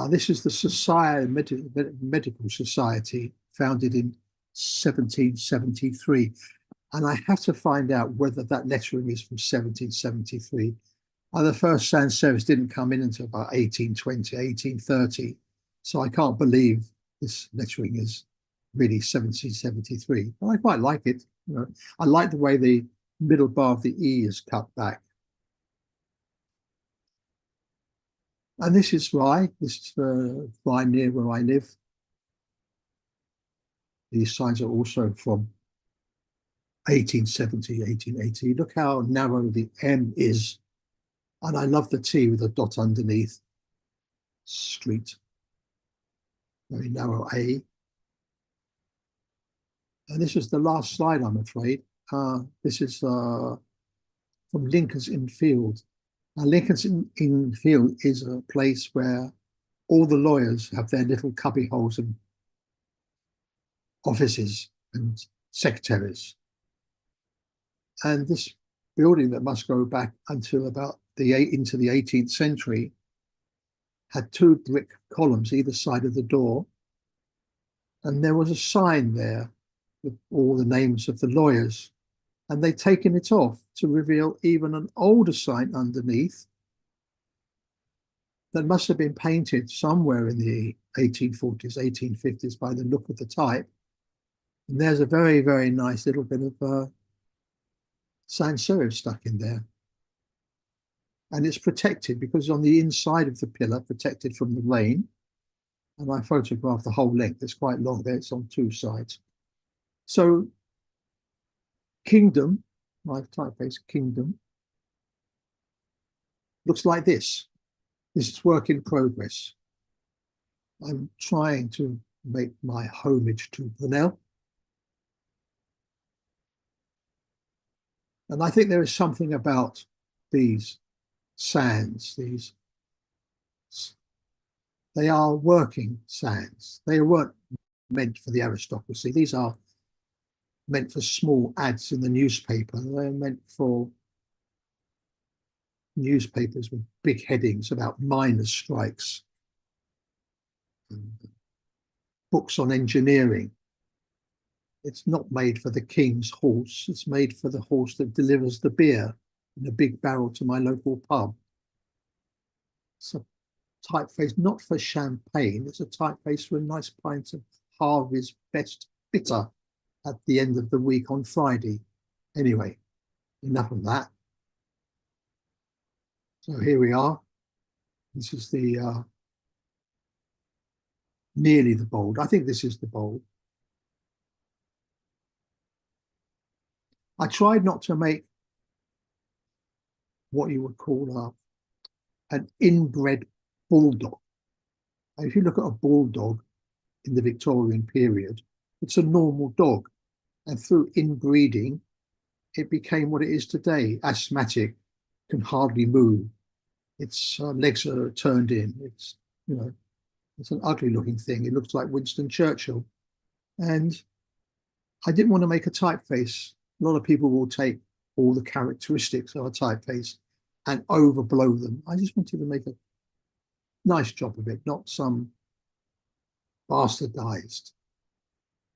This is the Medical Society, founded in 1773. And I have to find out whether that lettering is from 1773. The first sans serifs didn't come in until about 1820, 1830. So I can't believe this lettering is really 1773. But I quite like it. I like the way the middle bar of the E is cut back. And this is Rye. This is for Rye near where I live. These signs are also from 1870, 1880. Look how narrow the M is. And I love the T with a dot underneath. Street. Very narrow A. And this is the last slide, I'm afraid. This is from Lincoln's Inn Field. Now, Lincoln's Inn Field is a place where all the lawyers have their little cubby holes and offices and secretaries. And this building that must go back until about into the 18th century had 2 brick columns either side of the door. And there was a sign there with all the names of the lawyers. And they'd taken it off to reveal even an older sign underneath that must have been painted somewhere in the 1840s, 1850s by the look of the type. And there's a very, very nice little bit of sans serif stuck in there. And it's protected because on the inside of the pillar, protected from the rain. And I photographed the whole length. It's quite long there. It's on 2 sides. So Kingdom, my typeface Kingdom, looks like this. This is work in progress. I'm trying to make my homage to Brunel. And I think there is something about these sands, they are working sands. They weren't meant for the aristocracy. These are meant for small ads in the newspaper. They're meant for newspapers with big headings about miners' strikes, and books on engineering. It's not made for the king's horse. It's made for the horse that delivers the beer in a big barrel to my local pub. It's a typeface not for champagne. It's a typeface for a nice pint of Harvey's best bitter at the end of the week on Friday. Anyway, enough of that. So here we are. This is the nearly the bold. I think this is the bold. I tried not to make what you would call an inbred bulldog. And if you look at a bulldog in the Victorian period, it's a normal dog. And through inbreeding, it became what it is today, asthmatic, can hardly move. Its legs are turned in. It's, you know, it's an ugly looking thing. It looks like Winston Churchill. And I didn't want to make a typeface. A lot of people will take all the characteristics of a typeface and overblow them. I just wanted to make a nice job of it, not some bastardized,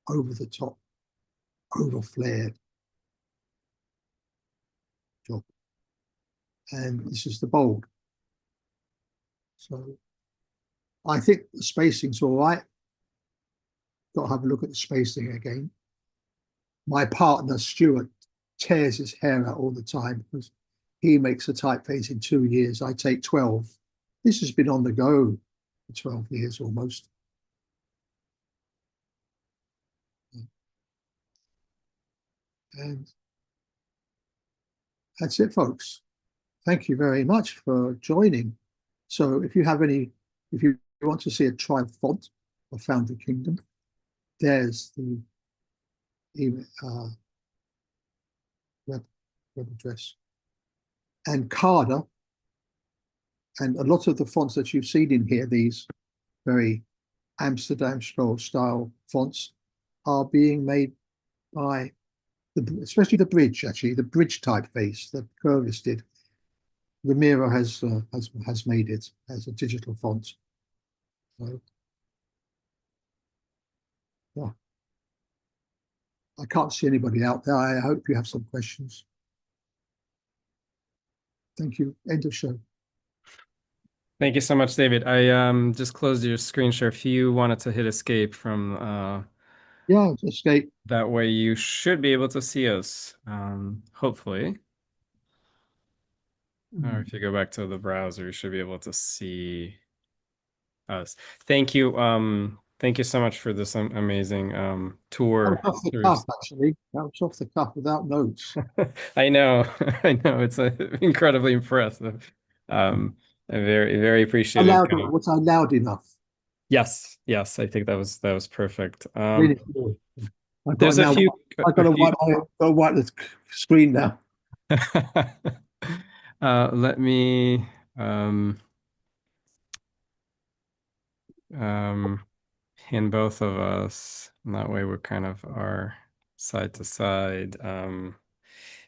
over the top, over flared job. And this is the bold. So I think the spacing's all right. Got to have a look at the spacing again. My partner, Stuart, tears his hair out all the time because he makes a typeface in 2 years. I take 12. This has been on the go for 12 years almost. And that's it, folks. Thank you very much for joining. So if you want to see a tribe font of Foundry Kingdom, there's the web address. And Carder, and a lot of the fonts that you've seen in here, these very Amsterdam style fonts, are being made by especially the bridge, actually, the bridge typeface that Curvis did. Ramiro has made it as a digital font. So, yeah. I can't see anybody out there. I hope you have some questions. Thank you. End of show. Thank you so much, David. I just closed your screen share. If you wanted to hit escape from Yeah, escape. that way you should be able to see us, hopefully. Or if you go back to the browser, you should be able to see us. Thank you. Thank you so much for this amazing That was tour. off the cuff, actually. That was off the cuff without notes. I know, I know. It's incredibly impressive. I very appreciated. Was I loud enough? Yes, yes. I think that was perfect. Really cool. There's a few. I've got to wipe the screen now. Let me pin both of us. And that way we're kind of are side to side.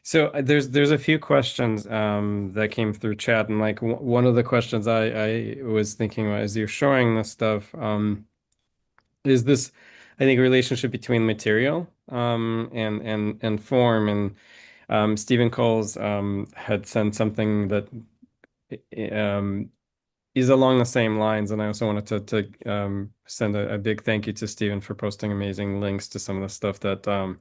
So there's a few questions that came through chat, and like one of the questions I was thinking about as you're showing this stuff is this, I think, relationship between material and form. And Stephen Coles had sent something that is along the same lines, and I also wanted to send a big thank you to Stephen for posting amazing links to some of the stuff that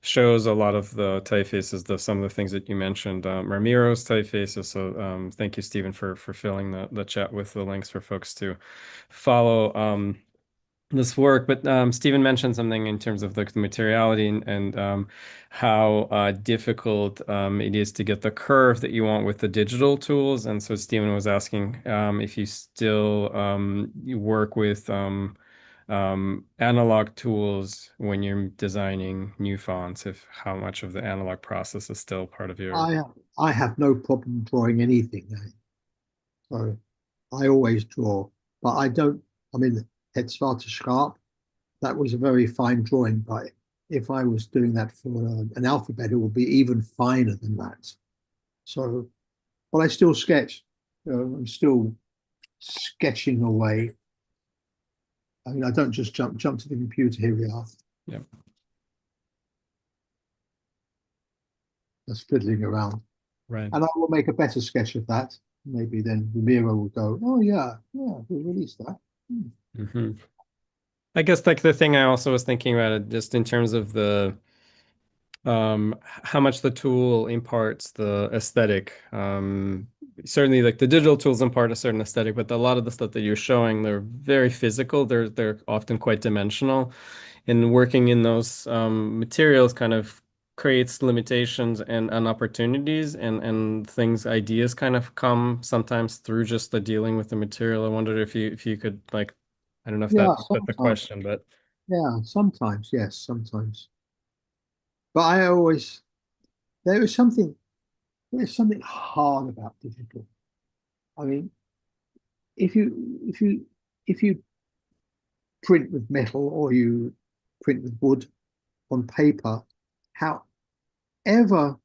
shows a lot of the typefaces, some of the things that you mentioned, Ramiro's typefaces. So thank you, Stephen, for filling the chat with the links for folks to follow. this work. But Stephen mentioned something in terms of the materiality and how difficult it is to get the curve that you want with the digital tools. And so Stephen was asking if you still you work with analog tools when you're designing new fonts, if how much of the analog process is still part of your. I I have no problem drawing anything. So I always draw, but I don't. I mean, Het Zwarte Schaap, that was a very fine drawing, but if I was doing that for an alphabet, it would be even finer than that. So, but I still sketch. I'm still sketching away. I mean, I don't just jump to the computer. Here we are. Yeah. Just fiddling around, Right. and I will make a better sketch of that. Maybe then Ramiro will go, "Oh yeah, yeah, we'll release that." Hmm. Hmm. I guess like the thing I also was thinking about it just in terms of the how much the tool imparts the aesthetic. Certainly like the digital tools impart a certain aesthetic, but a lot of the stuff that you're showing, they're very physical. They're often quite dimensional. And working in those materials kind of creates limitations and opportunities and things, ideas kind of come sometimes through just the dealing with the material. I wondered if you could like, I don't know if Yeah, that's the sometimes. question, but Yeah, sometimes. Yes, sometimes. But I always there is something there's something hard about digital. I mean, if you if you if you print with metal or you print with wood on paper, however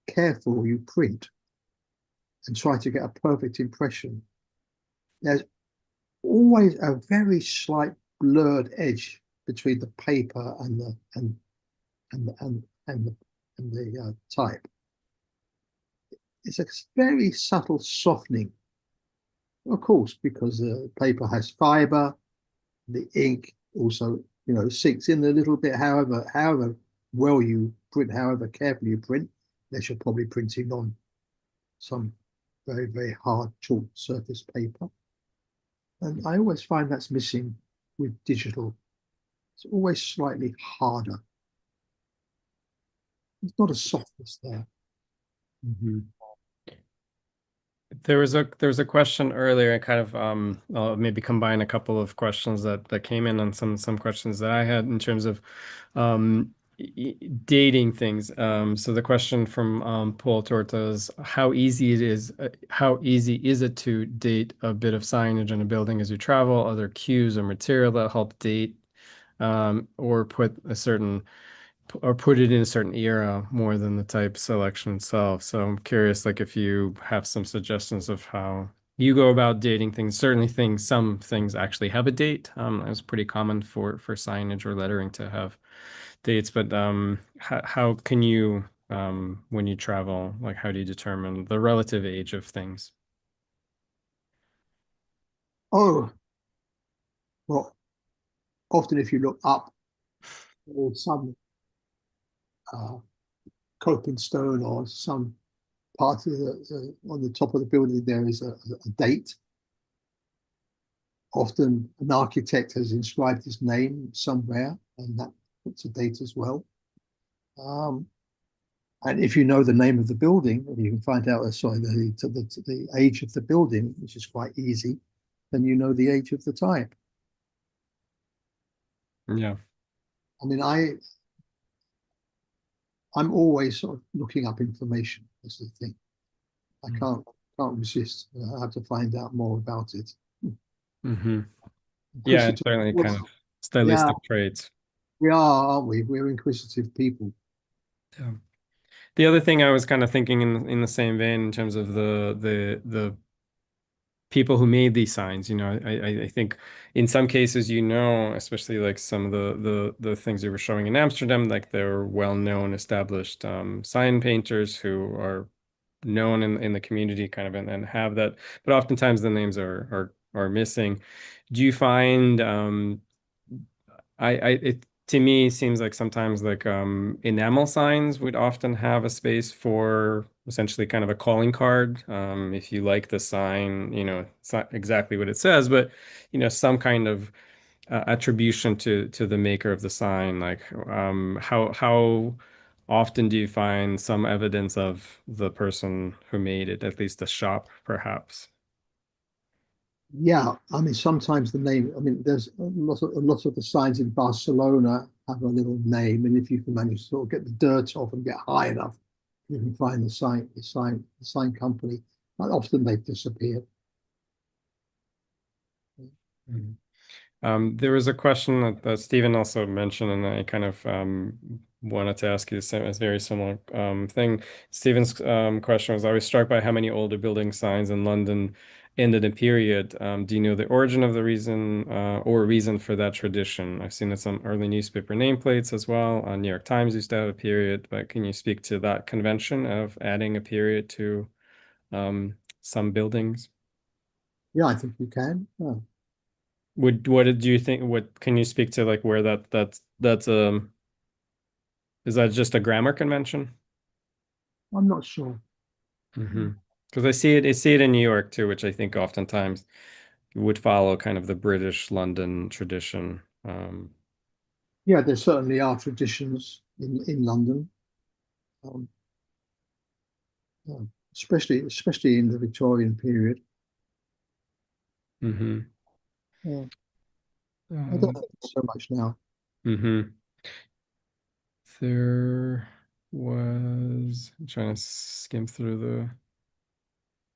careful you print and try to get a perfect impression, there's always a very slight blurred edge between the paper and the and the and the type. It's a very subtle softening, of course, because the paper has fiber, the ink also, sinks in a little bit. However well you print, however carefully you print, unless you're probably printing on some very, very hard chalk surface paper. And I always find that's missing with digital. It's always slightly harder. There's not a softness there. Mhm. There was a question earlier. I kind of I'll maybe combine a couple of questions that came in on some questions that I had in terms of dating things. So the question from Paul Torta is how easy is it to date a bit of signage in a building as you travel? Are there cues or material that help date or put it in a certain era more than the type selection itself. So I'm curious, like if you have some suggestions of how you go about dating things. Certainly some things actually have a date. It's pretty common for signage or lettering to have dates, but how can you when you travel, like how do you determine the relative age of things? Oh, well, often if you look up or some uh, coping stone or some part of on the top of the building, there is a date. Often an architect has inscribed his name somewhere, and that puts a date as well. Um, and if you know the name of the building, and you can find out, sorry, the age of the building, which is quite easy, then you know the age of the type. Yeah. I mean, I'm always sort of looking up information. That's the thing. I can't resist. I have to find out more about it. Mm-hmm. Yeah, and Inquisitive. certainly kind of Yeah, stylistic traits. we are, aren't we? We're inquisitive people. Yeah. The other thing I was kind of thinking in the same vein in terms of the people who made these signs, I think in some cases, especially like some of the things you were showing in Amsterdam, like they're well-known, established sign painters who are known in the community kind of and have that, but oftentimes the names are missing. Do you find it to me seems like sometimes like enamel signs would often have a space for essentially kind of a calling card. If you like the sign, it's not exactly what it says, but some kind of attribution to the maker of the sign? Like, how often do you find some evidence of the person who made it, at least the shop, perhaps? Yeah, I mean, sometimes the name, I mean, there's a lot of the signs in Barcelona have a little name, and if you can manage to sort of get the dirt off and get high enough, you can find the sign company. But often they've disappeared. Mhm. There was a question that Stephen also mentioned, and I kind of wanted to ask you the same, a very similar thing. Stephen's question was, I was struck by how many older building signs in London ended in period. Do you know the origin of the reason or reason for that tradition? I've seen it some early newspaper nameplates as well. New York Times used to have a period, but can you speak to that convention of adding a period to some buildings? Yeah, I think you can. Yeah. What did you think? What can you speak to, like where that's is that just a grammar convention? I'm not sure. Mm-hmm. Because I see it in New York too, which I think oftentimes would follow kind of the British London tradition. Yeah, there certainly are traditions in London, um, yeah, especially in the Victorian period. Mm-hmm. Yeah, I don't Um, think so much now. mm-hmm. There was I'm trying to skim through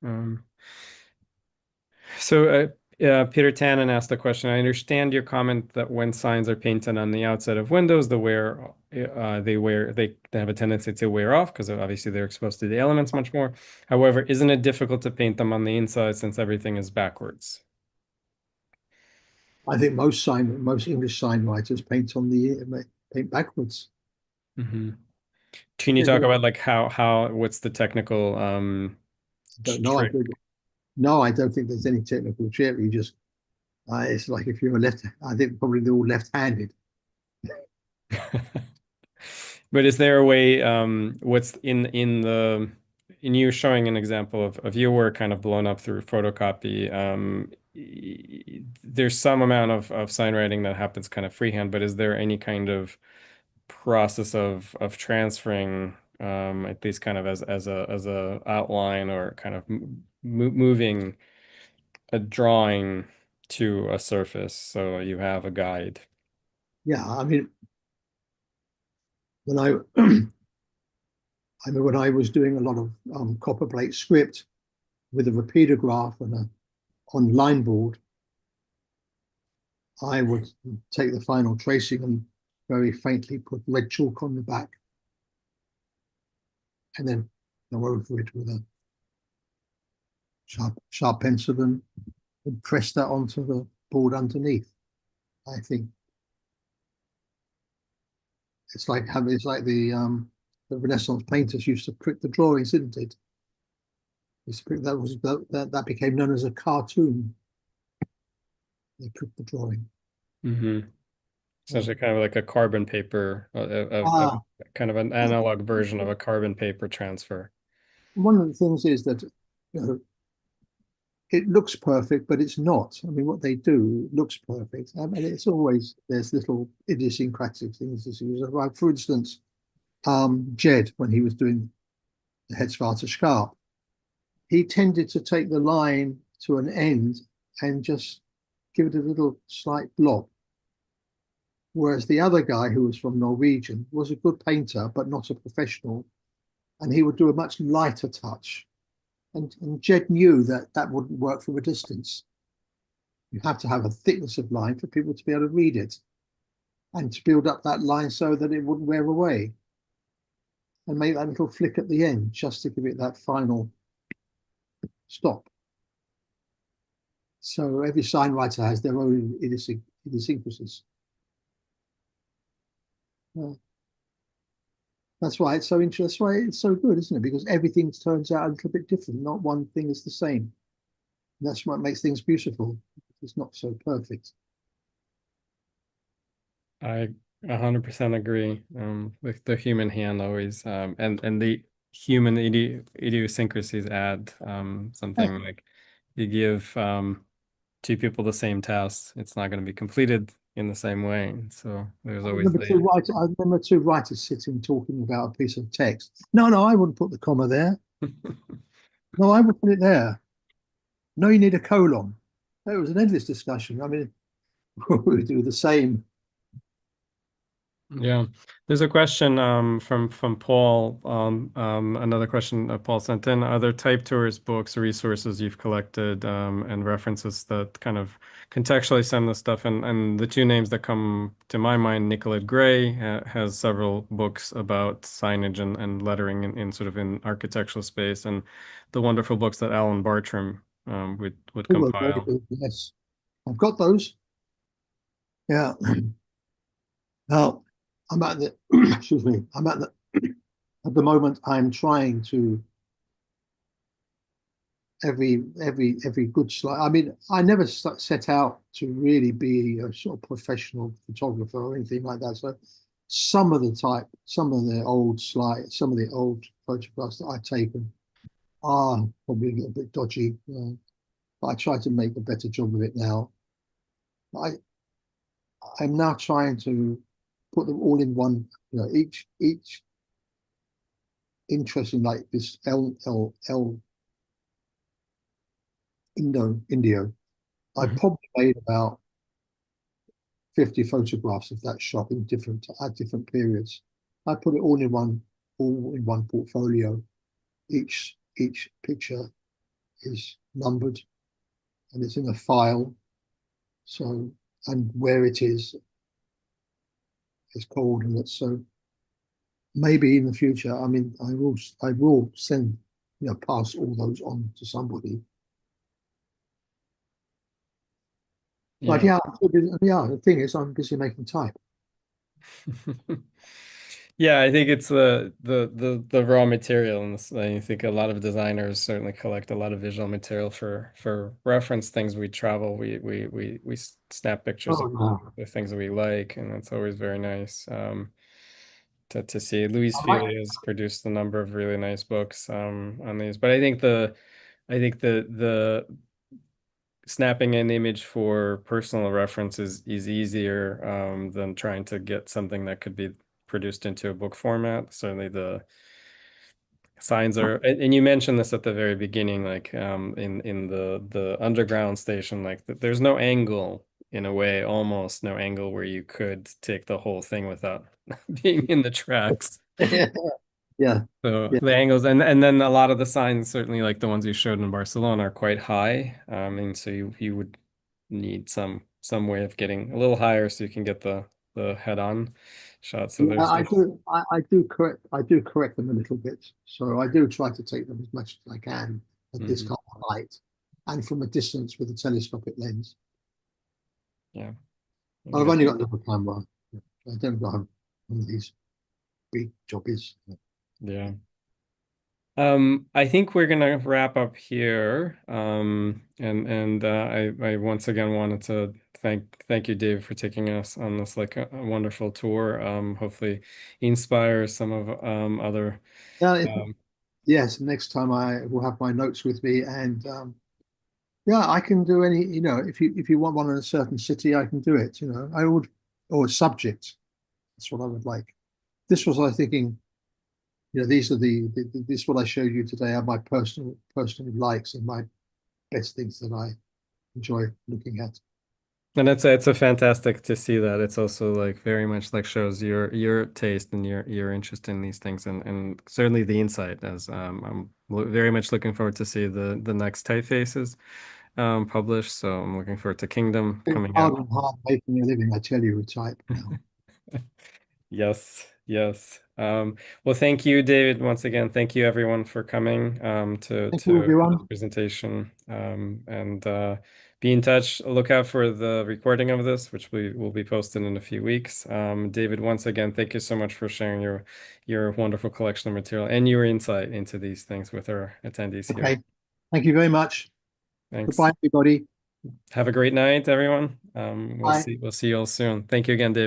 um Peter Tannen asked the question. I understand your comment that when signs are painted on the outside of windows, they have a tendency to wear off because obviously they're exposed to the elements much more. However, isn't it difficult to paint them on the inside since everything is backwards? I think most English sign writers paint backwards. Hmm. Can you Yeah, talk about like what's the technical don't know. trick? No, I don't think there's any technical trick. You just it's like if you're left. I think probably they're all left-handed. But is there a way, what's in you showing an example of your work kind of blown up through photocopy, there's some amount of sign writing that happens kind of freehand, but is there any kind of process of transferring, at least kind of as a outline or kind of moving a drawing to a surface so you have a guide? Yeah, I mean when I I mean when I was doing a lot of copper plate script with a repeater graph and a on line board, I would take the final tracing and very faintly put red chalk on the back and then go over it with a sharp pencil and press that onto the board underneath. I think it's like the Renaissance painters used to prick the drawings, didn't it? That became known as a cartoon. They pricked the drawing. Hmm. Yeah. Essentially, kind of like a carbon paper, Ah, kind of an analog version of a carbon paper transfer. one of the things is that you know it looks perfect, but it's not. I mean, what they do looks perfect. I mean, it's always there's little idiosyncratic things to use. Like, for instance, Jed, when he was doing the Hetzwarter Scarp, he tended to take the line to an end and just give it a little slight blob. Whereas the other guy, who was from Norwegian, was a good painter, but not a professional, and he would do a much lighter touch. And Jed knew that that wouldn't work from a distance. You have to have a thickness of line for people to be able to read it and to build up that line so that it wouldn't wear away and make that little flick at the end just to give it that final stop. So every sign writer has their own idiosyncrasies. Uh, that's why it's so interesting. That's why it's so good, isn't it? Because everything turns out a little bit different. Not one thing is the same. And that's what makes things beautiful. It's not so perfect. I 100% agree. With the human hand always, and the human idiosyncrasies add Yeah, something like you give two people the same task, it's not going to be completed in the same way. So there's I always remember the two writers. I remember two writers sitting talking about a piece of text. No, no, I wouldn't put the comma there. No, I would put it there. No, you need a colon. It was an endless discussion. I mean, we do the same. Yeah, there's a question from Paul. Another question Paul sent in. Are there type tours, books, resources you've collected, and references that kind of contextually some of the stuff? And the two names that come to my mind, Nicolette Gray has several books about signage and lettering in sort of in architectural space, and the wonderful books that Alan Bartram would Oh, very compile. good. Yes, I've got those. Yeah. Now, I'm at the, excuse me, I'm at the moment, I'm trying to every good slide. I mean, I never set out to really be a sort of professional photographer or anything like that. So some of the old slides, some of the old photographs that I've taken are probably a little bit dodgy, but I try to make a better job of it now. I, I'm now trying to put them all in one, each interesting like this L Indio. I Mhm. probably made about 50 photographs of that shop in different at different periods. I put it all in one portfolio. Each picture is numbered and it's in a file. So and where it is coordinates. So maybe in the future, I mean, I will send pass all those on to somebody. But Yeah. yeah, yeah. The thing is, I'm busy making type. Yeah, I think it's the raw material, and I think a lot of designers certainly collect a lot of visual material for reference things. We travel, we snap pictures Oh of no, the things that we like, and it's always very nice to see. Louise I might. Feely has produced a number of really nice books on these, but I think the snapping an image for personal reference is easier than trying to get something that could be produced into a book format. Certainly the signs are, and you mentioned this at the very beginning, like in the underground station, like there's no angle in a way, almost no angle where you could take the whole thing without being in the tracks. Yeah, So yeah, the angles and then a lot of the signs, certainly like the ones you showed in Barcelona, are quite high. And so you would need some way of getting a little higher so you can get the head-on shot. So yeah. there's this. I do correct them a little bit. So I do try to take them as much as I can at this Mhm. kind of height and from a distance with a telescopic lens. Yeah. But I've Yeah. only got a little camera. I don't got one of these big jobbies. Yeah. I think we're gonna wrap up here. I once again wanted to thank you, Dave, for taking us on this like a wonderful tour. Hopefully inspire some of other Yeah, um yes. Next time I will have my notes with me, and yeah, I can do any. If you want one in a certain city, I can do it. I would or subject. That's what I would like. This was I thinking. These are this what I showed you today are my personal likes and my best things that I enjoy looking at. and it's a fantastic to see that. It's also like very much like shows your taste and your interest in these things and certainly the insight as I'm very much looking forward to see the next typefaces published. So I'm looking forward to Kingdom It's coming hard out. and hard making a living, I tell you, with type now. Yes, yes. Well, thank you, David, once again. Thank you, everyone, for coming Thank you, to this everyone. presentation. And be in touch. Look out for the recording of this, which we will be posted in a few weeks. David, once again, thank you so much for sharing your wonderful collection of material and your insight into these things with our attendees here. Okay. Thank you very much. Thanks. Goodbye, everybody. Have a great night, everyone. Bye. We'll see you all soon. Thank you again, David.